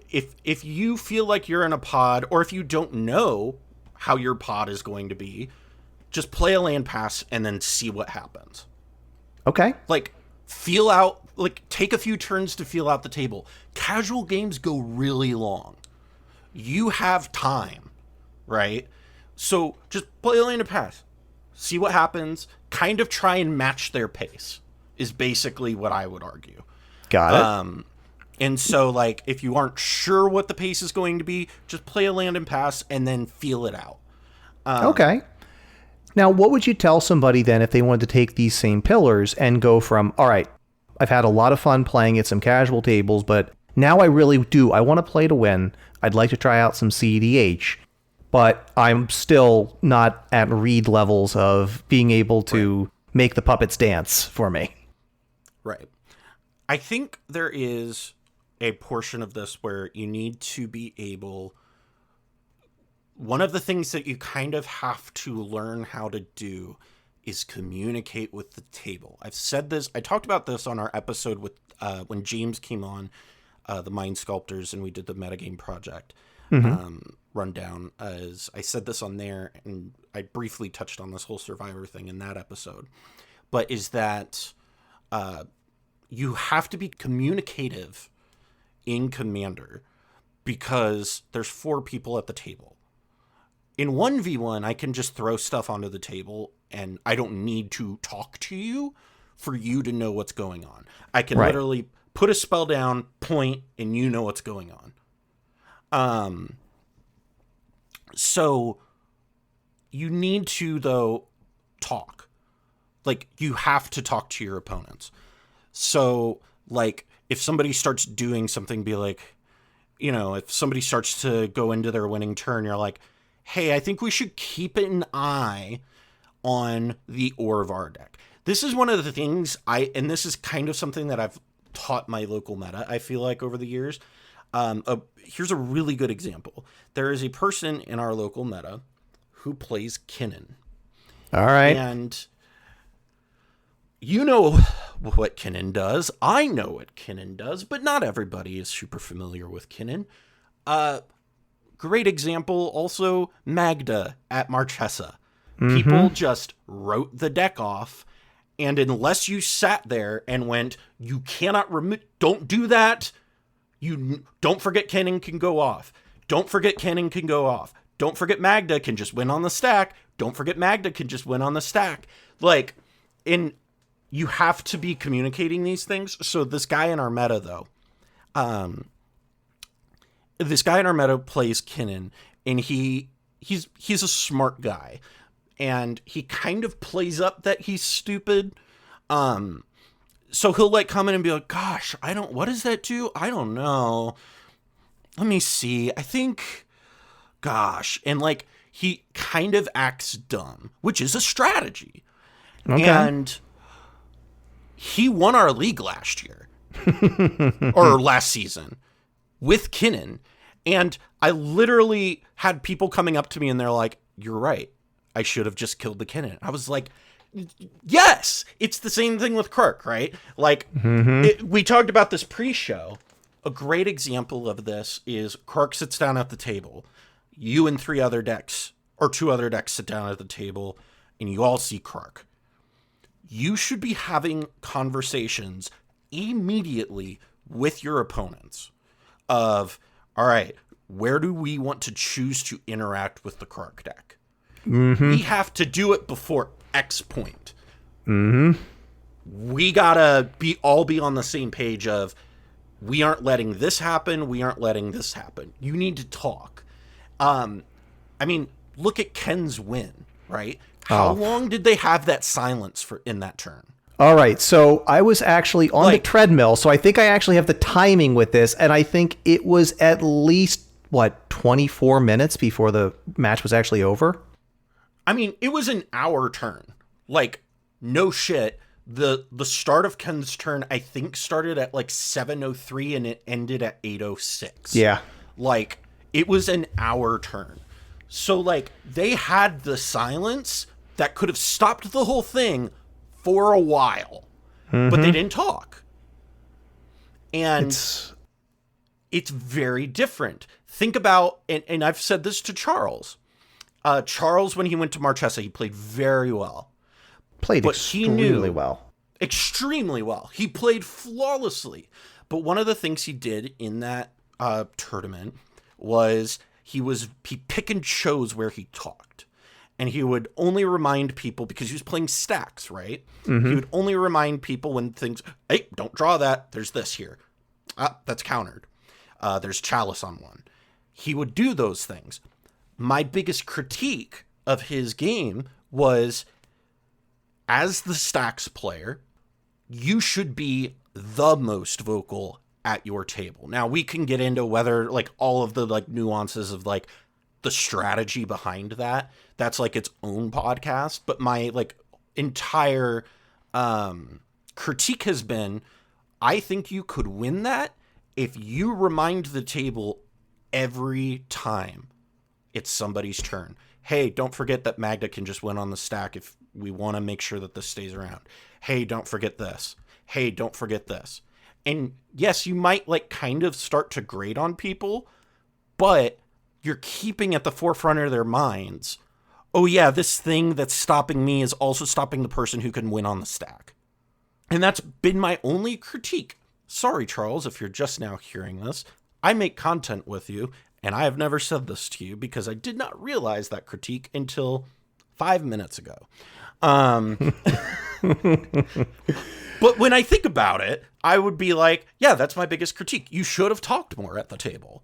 Speaker 2: if you feel like you're in a pod, or if you don't know how your pod is going to be, just play a land pass and then see what happens.
Speaker 1: Okay.
Speaker 2: Like, feel out, like, take a few turns to feel out the table. Casual games go really long. You have time, right? So just play a land pass, see what happens, kind of try and match their pace, is basically what I would argue.
Speaker 1: Got it.
Speaker 2: And so, like, if you aren't sure what the pace is going to be, just play a land and pass and then feel it out.
Speaker 1: Okay. Now, what would you tell somebody then if they wanted to take these same pillars and go from, all right, I've had a lot of fun playing at some casual tables, but now I really do. I want to play to win. I'd like to try out some CEDH, but I'm still not at read levels of being able to make the puppets dance for me.
Speaker 2: Right. I think there is a portion of this where you need to be able, one of the things that you kind of have to learn how to do is communicate with the table. I've said this, I talked about this on our episode with when James came on, the Mind Sculptors, and we did the metagame project rundown. As I said this on there, and I briefly touched on this whole Survivor thing in that episode, but is that you have to be communicative in Commander, because there's 4 people at the table. In 1v1, I can just throw stuff onto the table and I don't need to talk to you for you to know what's going on. I can literally put a spell down, point, and you know what's going on. So you need to, though, talk. Like, you have to talk to your opponents. So, like, if somebody starts doing something, be like, you know, if somebody starts to go into their winning turn, you're like, hey, I think we should keep an eye on the Orvar deck. This is one of the things and this is kind of something that I've taught my local meta, I feel like, over the years. Here's a really good example. There is a person in our local meta who plays Kinnan.
Speaker 1: All right.
Speaker 2: And you know what Kinnan does. I know what Kinnan does, but not everybody is super familiar with Kinnan. Great example, also Magda at Marchesa. People just wrote the deck off, and unless you sat there and went, you cannot don't do that. You don't forget Kinnan can go off. Don't forget Kinnan can go off. Don't forget Magda can just win on the stack. Don't forget Magda can just win on the stack. Like, you have to be communicating these things. So this guy in our meta, though, plays Kinnan, and he's a smart guy, and he kind of plays up that he's stupid. So he'll like come in and be like, gosh, what does that do? I don't know. Let me see. I think, gosh. And like, he kind of acts dumb, which is a strategy. Okay. And he won our league last year or last season with Kinnan. And I literally had people coming up to me and they're like, you're right. I should have just killed the Kinnan. I was like, yes, it's the same thing with Kirk, right? Like, we talked about this pre-show. A great example of this is Kirk sits down at the table. You and 2 other decks sit down at the table, and you all see Kirk. You should be having conversations immediately with your opponents of, all right, where do we want to choose to interact with the Kirk deck? We have to do it before X point. We gotta all be on the same page of, we aren't letting this happen. We aren't letting this happen. You need to talk. I mean, look at Ken's win, right? How long did they have that silence in that turn?
Speaker 1: All right. So I was actually on the treadmill. So I think I actually have the timing with this. And I think it was at least, 24 minutes before the match was actually over?
Speaker 2: I mean, it was an hour turn. Like, no shit. The start of Ken's turn, I think, started at 7:03 and it ended at 8:06.
Speaker 1: Yeah.
Speaker 2: Like, it was an hour turn. So, they had the silence that could have stopped the whole thing for a while. But they didn't talk. And it's very different. Think about, and I've said this to Charles. Charles, when he went to Marchesa, he played very well.
Speaker 1: Extremely well.
Speaker 2: Extremely well. He played flawlessly. But one of the things he did in that tournament was he pick and chose where he talked. And he would only remind people, because he was playing stacks, right? He would only remind people when things, hey, don't draw that. There's this here. That's countered. There's Chalice on one. He would do those things. My biggest critique of his game was, as the stacks player, you should be the most vocal at your table. Now, we can get into whether all of the nuances of the strategy behind that. That's its own podcast. But my entire critique has been, I think you could win that if you remind the table every time it's somebody's turn. Hey, don't forget that Magda can just win on the stack if we want to make sure that this stays around. Hey, don't forget this. Hey, don't forget this. And yes, you might kind of start to grate on people, but you're keeping at the forefront of their minds, oh yeah, this thing that's stopping me is also stopping the person who can win on the stack. And that's been my only critique. Sorry, Charles, if you're just now hearing this. I make content with you, and I have never said this to you because I did not realize that critique until 5 minutes ago. But when I think about it, I would be like, yeah, that's my biggest critique. You should have talked more at the table.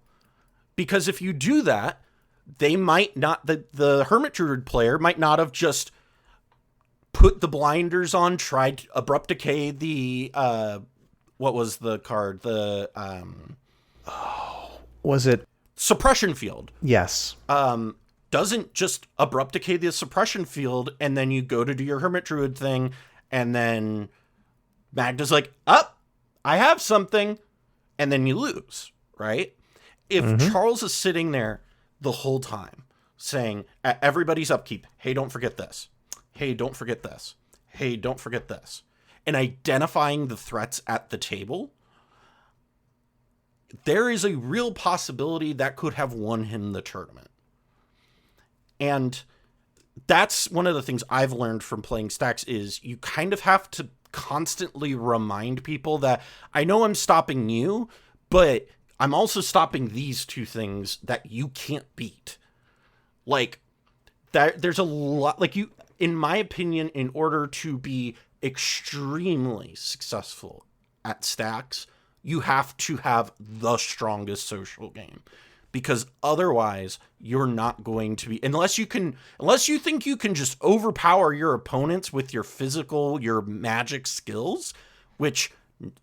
Speaker 2: Because if you do that, they might not, the Hermit Druid player might not have just put the blinders on, tried Abrupt Decay, what was the card?
Speaker 1: Was it
Speaker 2: Suppression Field?
Speaker 1: Yes.
Speaker 2: Doesn't just Abrupt Decay the Suppression Field, and then you go to do your Hermit Druid thing, and then Magda's like, I have something, and then you lose, right? If Charles is sitting there the whole time saying at everybody's upkeep, hey, don't forget this. Hey, don't forget this. Hey, don't forget this. and identifying the threats at the table, there is a real possibility that could have won him the tournament. And that's one of the things I've learned from playing stacks is you kind of have to constantly remind people that I know I'm stopping you, but I'm also stopping these two things that you can't beat. Like, there's a lot, like, you, in my opinion, in order to be extremely successful at stacks, you have to have the strongest social game, because otherwise you're not going to be, unless you think you can just overpower your opponents with your physical, your magic skills, which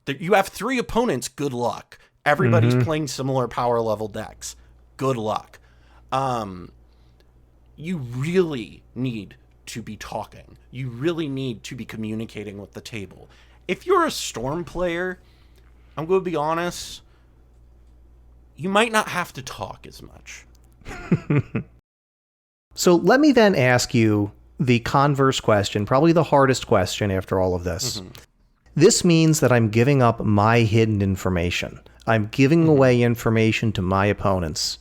Speaker 2: you have 3 opponents. Good luck. Everybody's playing similar power level decks. Good luck. You really need to be talking. You really need to be communicating with the table. If you're a Storm player, I'm going to be honest, you might not have to talk as much.
Speaker 1: So let me then ask you the converse question, probably the hardest question after all of this. This means that I'm giving up my hidden information. I'm giving away information to my opponents.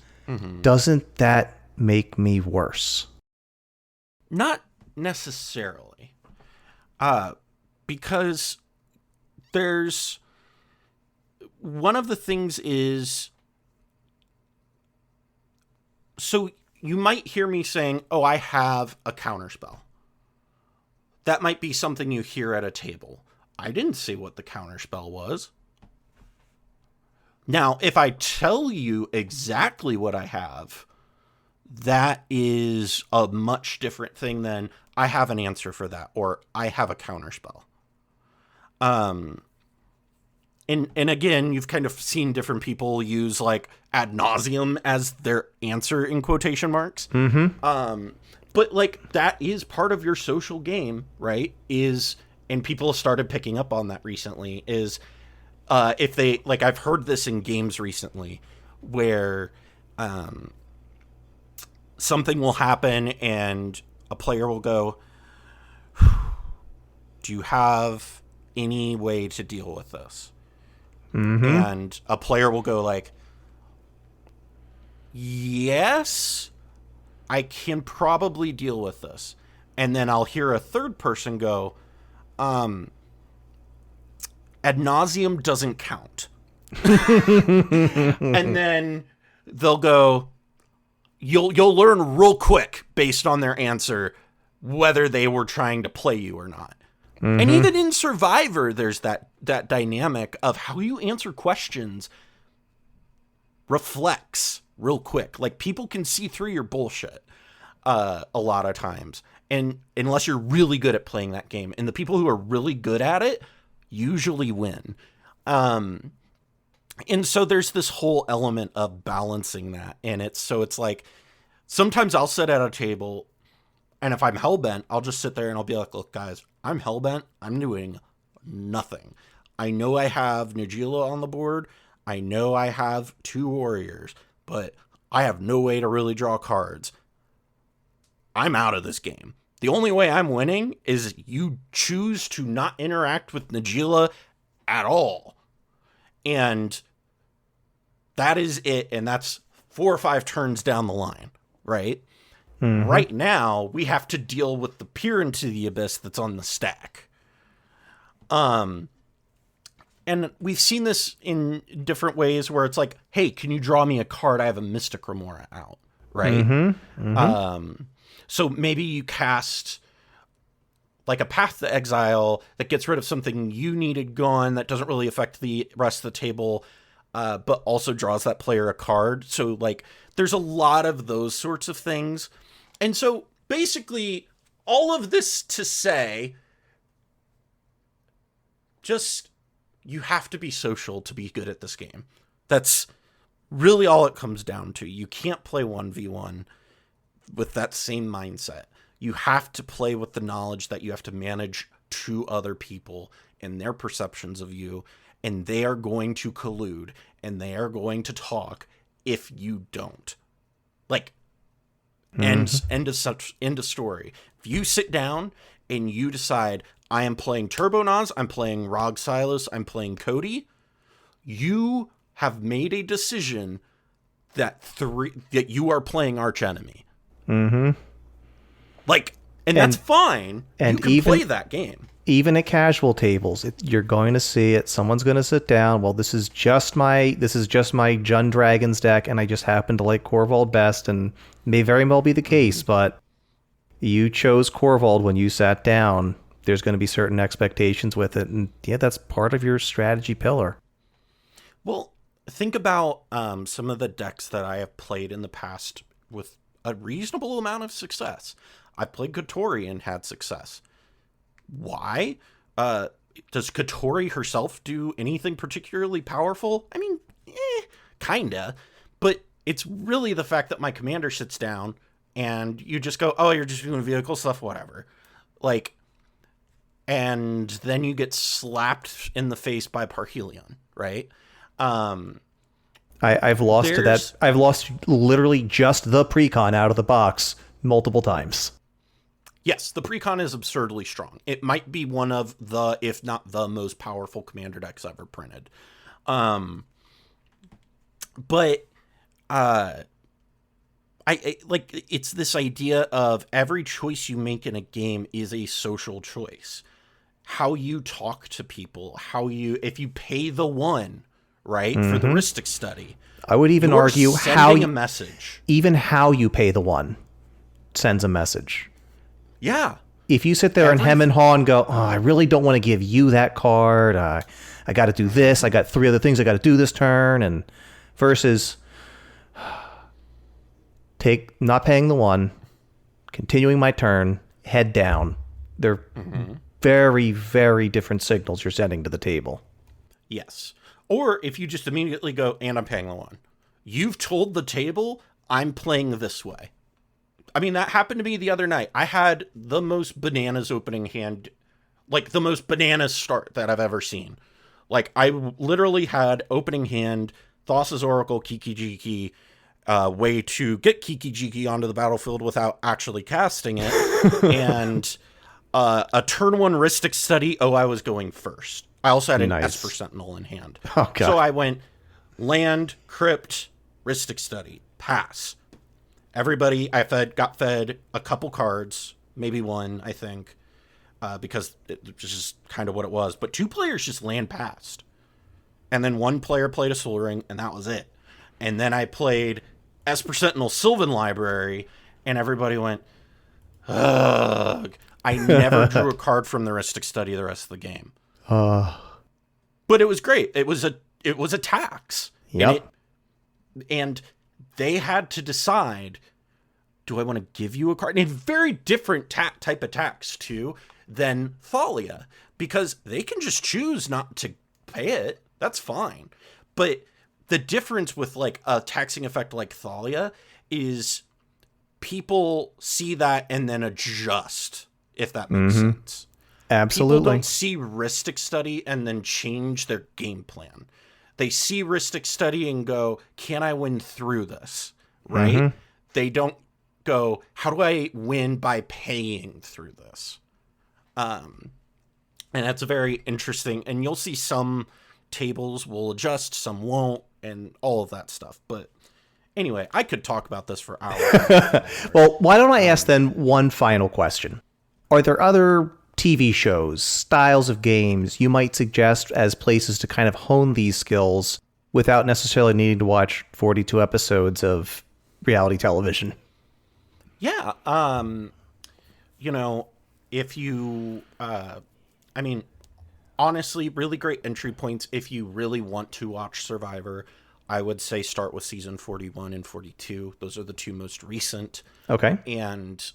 Speaker 1: Doesn't that make me worse?
Speaker 2: Not necessarily. Because there's... One of the things is... So you might hear me saying, oh, I have a counterspell. That might be something you hear at a table. I didn't say what the counterspell was. Now, if I tell you exactly what I have, that is a much different thing than I have an answer for that, or I have a counterspell. And again, you've kind of seen different people use like ad nauseum as their answer in quotation marks. But like that is part of your social game, right? And people have started picking up on that recently, is if they, like, I've heard this in games recently where something will happen and a player will go, do you have any way to deal with this? And a player will go like, yes, I can probably deal with this. And then I'll hear a third person go, ad nauseum doesn't count. And then they'll go, you'll learn real quick based on their answer whether they were trying to play you or not. And even in Survivor, there's that dynamic of how you answer questions reflects real quick. Like, people can see through your bullshit a lot of times. And unless you're really good at playing that game. And the people who are really good at it usually win. And so there's this whole element of balancing that. And it's like, sometimes I'll sit at a table, and if I'm hellbent, I'll just sit there and I'll be like, look, guys, I'm hellbent. I'm doing nothing. I know I have Nagila on the board. I know I have 2 warriors, but I have no way to really draw cards. I'm out of this game. The only way I'm winning is you choose to not interact with Nagila at all. And that is it. And that's 4 or 5 turns down the line, right? Right now, we have to deal with the peer into the abyss that's on the stack. And we've seen this in different ways where it's like, hey, can you draw me a card? I have a Mystic Remora out, right? So maybe you cast like a Path to Exile that gets rid of something you needed gone that doesn't really affect the rest of the table, but also draws that player a card. So like, there's a lot of those sorts of things. And so basically all of this to say, just, you have to be social to be good at this game. That's really all it comes down to. You can't play 1v1 with that same mindset. You have to play with the knowledge that you have to manage 2 other people and their perceptions of you, and they are going to collude and they are going to talk if you don't. Like, end of story. If you sit down and you decide, I am playing Turbonaz, I'm playing Rog Silas, I'm playing Cody. You have made a decision that you are playing arch enemy.
Speaker 1: Mm-hmm.
Speaker 2: Like, and that's fine.
Speaker 1: And
Speaker 2: you can play that game.
Speaker 1: Even at casual tables, you're going to see it. Someone's going to sit down. Well, this is just my Jund Dragons deck, and I just happen to like Corvold best, and may very well be the case. But you chose Corvold when you sat down. There's going to be certain expectations with it, and yeah, that's part of your strategy pillar.
Speaker 2: Well, think about some of the decks that I have played in the past with a reasonable amount of success. I played Kotori and had success. Why? Does Kotori herself do anything particularly powerful? I mean, kinda. But it's really the fact that my commander sits down and you just go, oh, you're just doing vehicle stuff, whatever. Like, and then you get slapped in the face by Parhelion, right?
Speaker 1: I've lost to that. I've lost literally just the precon out of the box multiple times.
Speaker 2: Yes, the precon is absurdly strong. It might be one of the, if not the most powerful commander decks ever printed. But I like, it's this idea of every choice you make in a game is a social choice. How you talk to people, if you pay the one, right, for the heuristic study.
Speaker 1: I would even argue
Speaker 2: how a message.
Speaker 1: Even how you pay the one sends a message.
Speaker 2: Yeah.
Speaker 1: If you sit there and hem and haw and go, oh, I really don't want to give you that card. I got to do this. I got 3 other things I got to do this turn. And versus not paying the one, continuing my turn, head down. They're very, very different signals you're sending to the table.
Speaker 2: Yes. Or if you just immediately go, and I'm paying the one. You've told the table, I'm playing this way. I mean, that happened to me the other night. I had the most bananas opening hand, like the most bananas start that I've ever seen. Like, I literally had opening hand, Thassa's Oracle, Kiki-Jiki, way to get Kiki-Jiki onto the battlefield without actually casting it, and a turn 1 Rhystic Study. Oh, I was going first. I also had an Esper Sentinel in hand.
Speaker 1: Oh, God.
Speaker 2: So I went land, crypt, Rhystic Study, pass. Everybody got fed a couple cards, maybe one, I think, because it was just kind of what it was. But 2 players just land past. And then 1 player played a Soul Ring, and that was it. And then I played Esper Sentinel Sylvan Library, and everybody went, ugh. I never drew a card from the Rhystic Study the rest of the game. But it was great. It was a tax.
Speaker 1: Yep.
Speaker 2: And they had to decide, do I want to give you a card? And very different type of tax, too, than Thalia. Because they can just choose not to pay it. That's fine. But the difference with, like, a taxing effect like Thalia is people see that and then adjust, if that makes sense.
Speaker 1: Absolutely.
Speaker 2: People don't see Rhystic Study and then change their game plan. They see Rhystic Study and go, can I win through this? Right? They don't go, how do I win by paying through this? And that's very interesting. And you'll see some tables will adjust, some won't, and all of that stuff. But anyway, I could talk about this for hours.
Speaker 1: Well, why don't I ask then one final question? Are there other TV shows, styles of games you might suggest as places to kind of hone these skills without necessarily needing to watch 42 episodes of reality television?
Speaker 2: Yeah. If you, I mean, honestly, really great entry points. If you really want to watch Survivor, I would say start with season 41 and 42. Those are the 2 most recent.
Speaker 1: Okay.
Speaker 2: And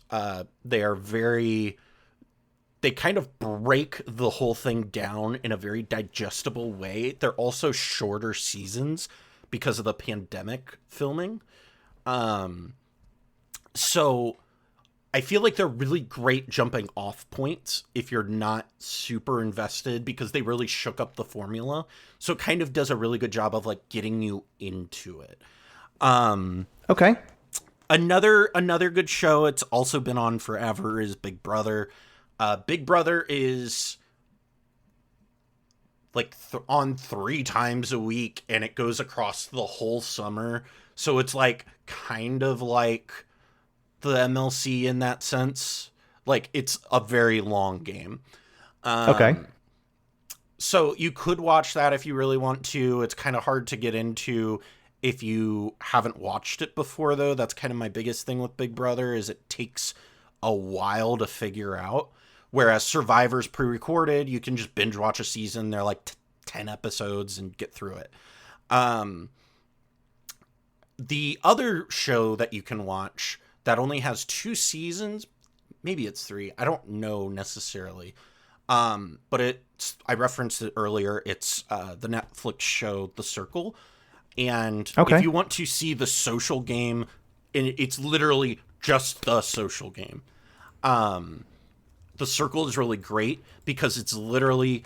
Speaker 2: they kind of break the whole thing down in a very digestible way. They're also shorter seasons because of the pandemic filming. So I feel like they're really great jumping off points if you're not super invested, because they really shook up the formula. So it kind of does a really good job of, like, getting you into it.
Speaker 1: Okay.
Speaker 2: Another good show, it's also been on forever, is Big Brother. Big Brother is like on 3 times a week, and it goes across the whole summer. So it's like kind of like the MLC in that sense. Like, it's a very long game.
Speaker 1: Okay.
Speaker 2: So you could watch that if you really want to. It's kind of hard to get into if you haven't watched it before, though. That's kind of my biggest thing with Big Brother, is it takes a while to figure out. Whereas Survivor's pre-recorded, you can just binge watch a season. They're like 10 episodes and get through it. The other show that you can watch that only has 2 seasons, maybe it's 3, I don't know necessarily. But I referenced it earlier. It's the Netflix show The Circle. And if you want to see the social game, and it's literally just the social game. The Circle is really great because it's literally,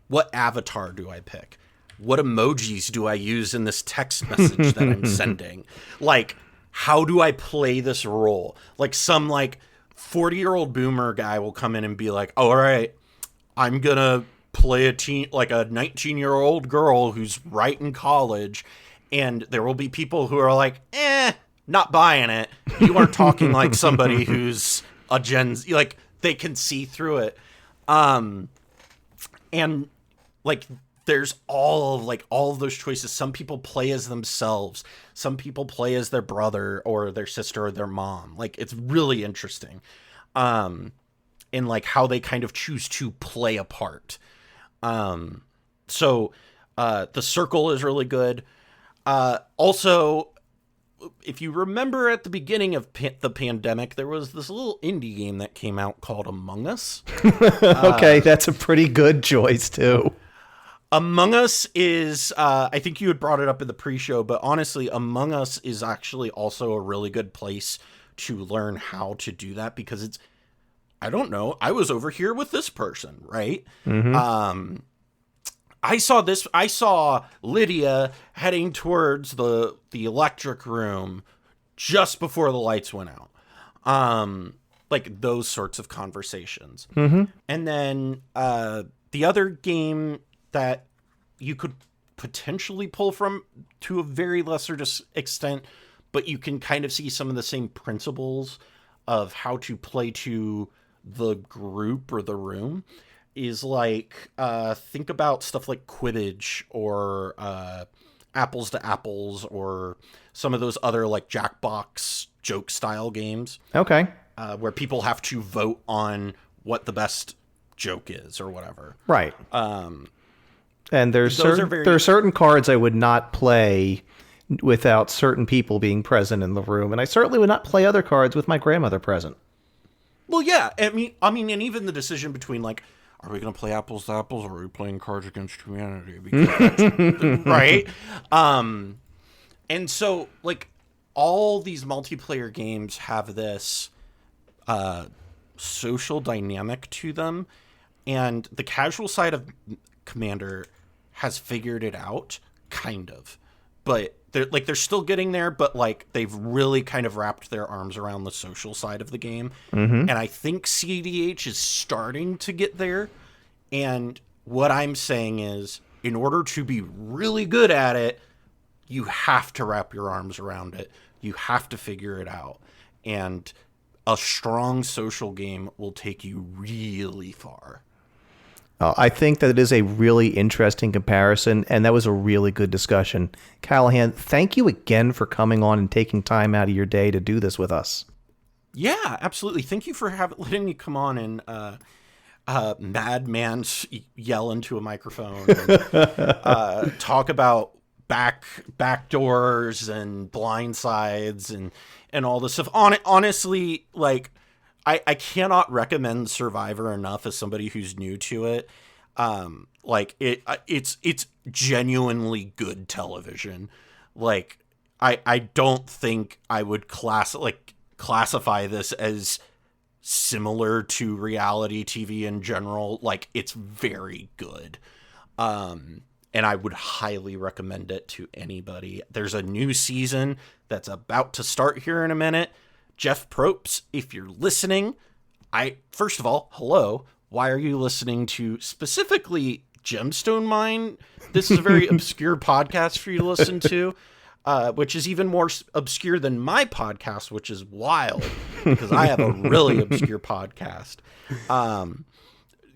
Speaker 2: what avatar do I pick? What emojis do I use in this text message that I'm sending? Like, how do I play this role? Like, some 40-year-old boomer guy will come in and be like, all right, I'm going to play a 19-year-old girl who's right in college. And there will be people who are like, not buying it. You aren't talking like somebody who's a Gen Z. Like, they can see through it. And there's all of those choices. Some people play as themselves. Some people play as their brother or their sister or their mom. Like, it's really interesting. In how they kind of choose to play a part. So The Circle is really good. Also, if you remember at the beginning of the pandemic, there was this little indie game that came out called Among Us.
Speaker 1: Okay, that's a pretty good choice too.
Speaker 2: Among Us is, I think you had brought it up in the pre-show, but honestly, Among Us is actually also a really good place to learn how to do that, because it's, I don't know, I was over here with this person, right? Mm-hmm. I saw Lydia heading towards the electric room just before the lights went out. Like those sorts of conversations. Mm-hmm. And then the other game that you could potentially pull from to a very lesser extent, but you can kind of see some of the same principles of how to play to the group or the room, is think about stuff like Quidditch or Apples to Apples or some of those other Jackbox joke style games.
Speaker 1: Okay.
Speaker 2: Where people have to vote on what the best joke is or whatever.
Speaker 1: Right. And there are certain cards I would not play without certain people being present in the room, and I certainly would not play other cards with my grandmother present.
Speaker 2: Well, yeah, I mean, and even the decision between are we going to play Apples to Apples, or are we playing Cards Against Humanity? Because right? And so, all these multiplayer games have this social dynamic to them, and the casual side of Commander has figured it out, kind of. But they're still getting there, but they've really kind of wrapped their arms around the social side of the game. Mm-hmm. And I think CDH is starting to get there. And what I'm saying is, in order to be really good at it, you have to wrap your arms around it. You have to figure it out. And a strong social game will take you really far.
Speaker 1: I think that it is a really interesting comparison, and that was a really good discussion. Callahan, thank you again for coming on and taking time out of your day to do this with us.
Speaker 2: Yeah, absolutely. Thank you for letting me come on and madman yell into a microphone and talk about back doors and blind sides and all this stuff. Honestly, I cannot recommend Survivor enough as somebody who's new to it. It's genuinely good television. I don't think I would classify this as similar to reality TV in general. It's very good. And I would highly recommend it to anybody. There's a new season that's about to start here in a minute. Jeff Probst, if you're listening, first of all, hello. Why are you listening to specifically Gemstone Mine? This is a very obscure podcast for you to listen to, which is even more obscure than my podcast, which is wild because I have a really obscure podcast.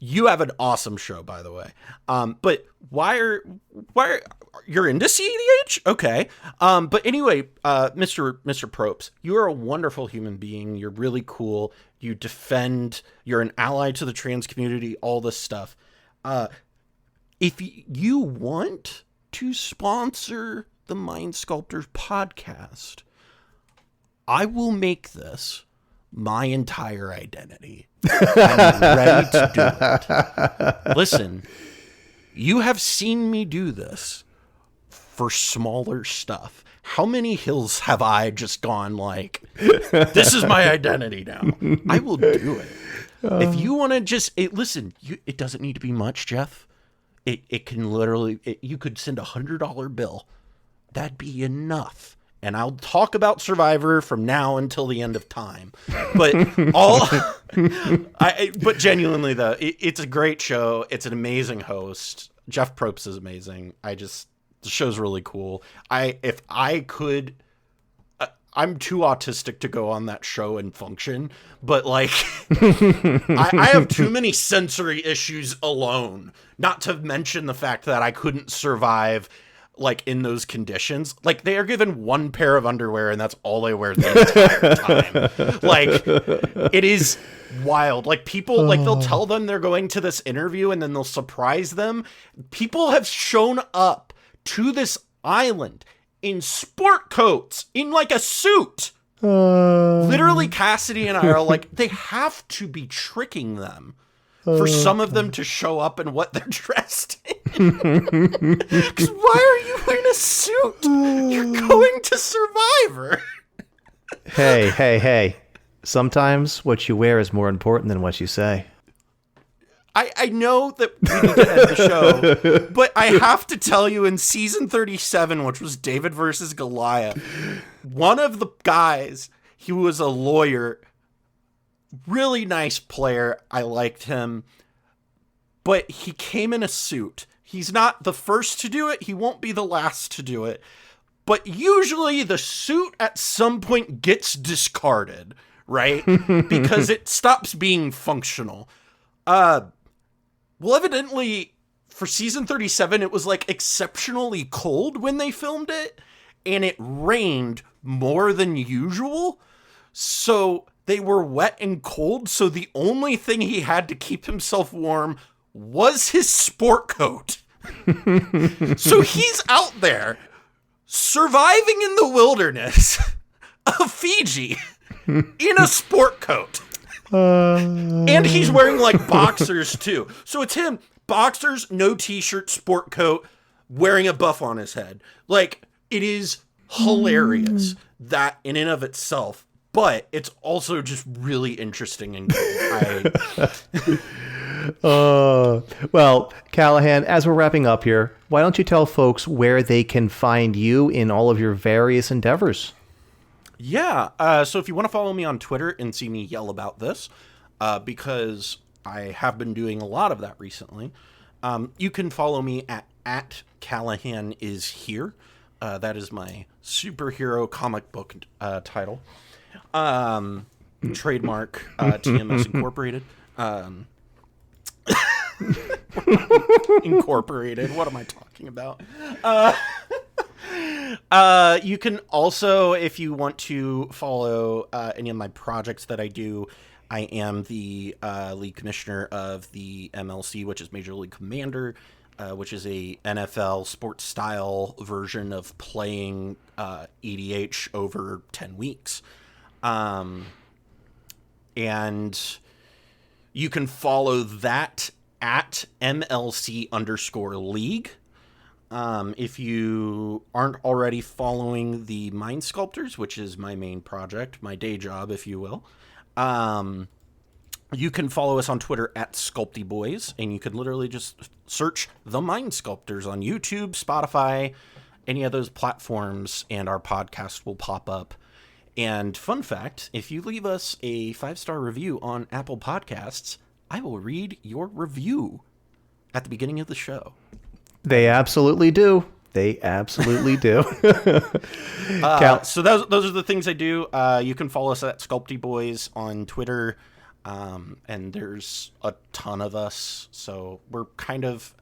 Speaker 2: You have an awesome show, by the way. But why are you're into CEDH? Okay. But anyway, Mr. Probst, you are a wonderful human being. You're really cool. You defend, you're an ally to the trans community, all this stuff. If you want to sponsor the Mind Sculptors podcast, I will make this my entire identity. I'm ready to do it. Listen, you have seen me do this for smaller stuff. How many hills have I just gone like, this is my identity now? I will do it. If you want to just, listen, it doesn't need to be much, Jeff. It can literally, you could send $100 bill. That'd be enough. And I'll talk about Survivor from now until the end of time. But but genuinely though, it's a great show. It's an amazing host. Jeff Probst is amazing. The show's really cool. If I could, I'm too autistic to go on that show and function, but like, I have too many sensory issues alone, not to mention the fact that I couldn't survive like in those conditions. Like they are given one pair of underwear and that's all they wear the entire time. Like it is wild. Like people, like they'll tell them they're going to this interview and then they'll surprise them. People have shown up to this island in sport coats, in like a suit. Literally, Cassidy and I are like, they have to be tricking them for some of them to show up in what they're dressed in. Because why are you wearing a suit? You're going to Survivor.
Speaker 1: Hey. Sometimes what you wear is more important than what you say.
Speaker 2: I know that we need to end the show, but I have to tell you, in season 37, which was David versus Goliath, one of the guys, he was a lawyer, really nice player. I liked him, but he came in a suit. He's not the first to do it. He won't be the last to do it. But usually the suit at some point gets discarded, right? Because it stops being functional. Well, evidently, for season 37, it was, like, exceptionally cold when they filmed it, and it rained more than usual, so they were wet and cold, so the only thing he had to keep himself warm was his sport coat. So he's out there, surviving in the wilderness of Fiji in a sport coat. And he's wearing like boxers too. So it's him, boxers, no t-shirt, sport coat, wearing a buff on his head. Like, it is hilarious, that in and of itself, but it's also just really interesting and cool.
Speaker 1: Well, Callahan, as we're wrapping up here, why don't you tell folks where they can find you in all of your various endeavors?
Speaker 2: Yeah, so if you want to follow me on Twitter and see me yell about this, because I have been doing a lot of that recently, you can follow me at Callahan is here. That is my superhero comic book title. Trademark TMS Incorporated. Incorporated. What am I talking about? You can also, if you want to follow any of my projects that I do, I am the lead commissioner of the MLC, which is Major League Commander, which is a NFL sports style version of playing EDH over 10 weeks. And you can follow that at MLC_league. If you aren't already following the Mind Sculptors, which is my main project, my day job, if you will, you can follow us on Twitter at SculptyBoys, and you can literally just search the Mind Sculptors on YouTube, Spotify, any of those platforms, and our podcast will pop up. And fun fact, if you leave us a 5-star review on Apple Podcasts, I will read your review at the beginning of the show.
Speaker 1: They absolutely do. They absolutely do.
Speaker 2: So those are the things I do. You can follow us at Sculpty Boys on Twitter. And there's a ton of us. So we're kind of,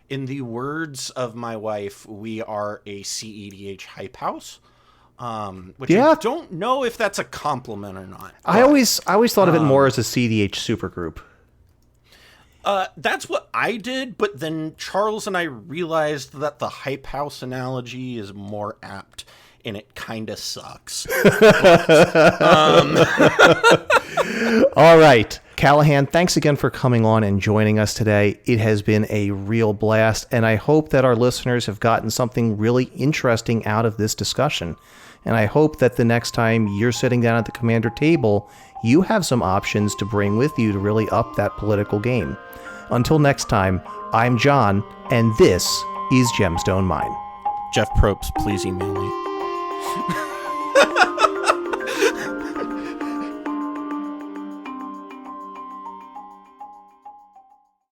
Speaker 2: in the words of my wife, we are a CEDH hype house. Which I don't know if that's a compliment or not.
Speaker 1: I always thought of it more as a CDH supergroup.
Speaker 2: That's what I did, but then Charles and I realized that the hype house analogy is more apt, and it kind of sucks.
Speaker 1: All right. Callahan, thanks again for coming on and joining us today. It has been a real blast, and I hope that our listeners have gotten something really interesting out of this discussion. And I hope that the next time you're sitting down at the commander table, you have some options to bring with you to really up that political game. Until next time, I'm John, and this is Gemstone Mine.
Speaker 2: Jeff Probst, please email me.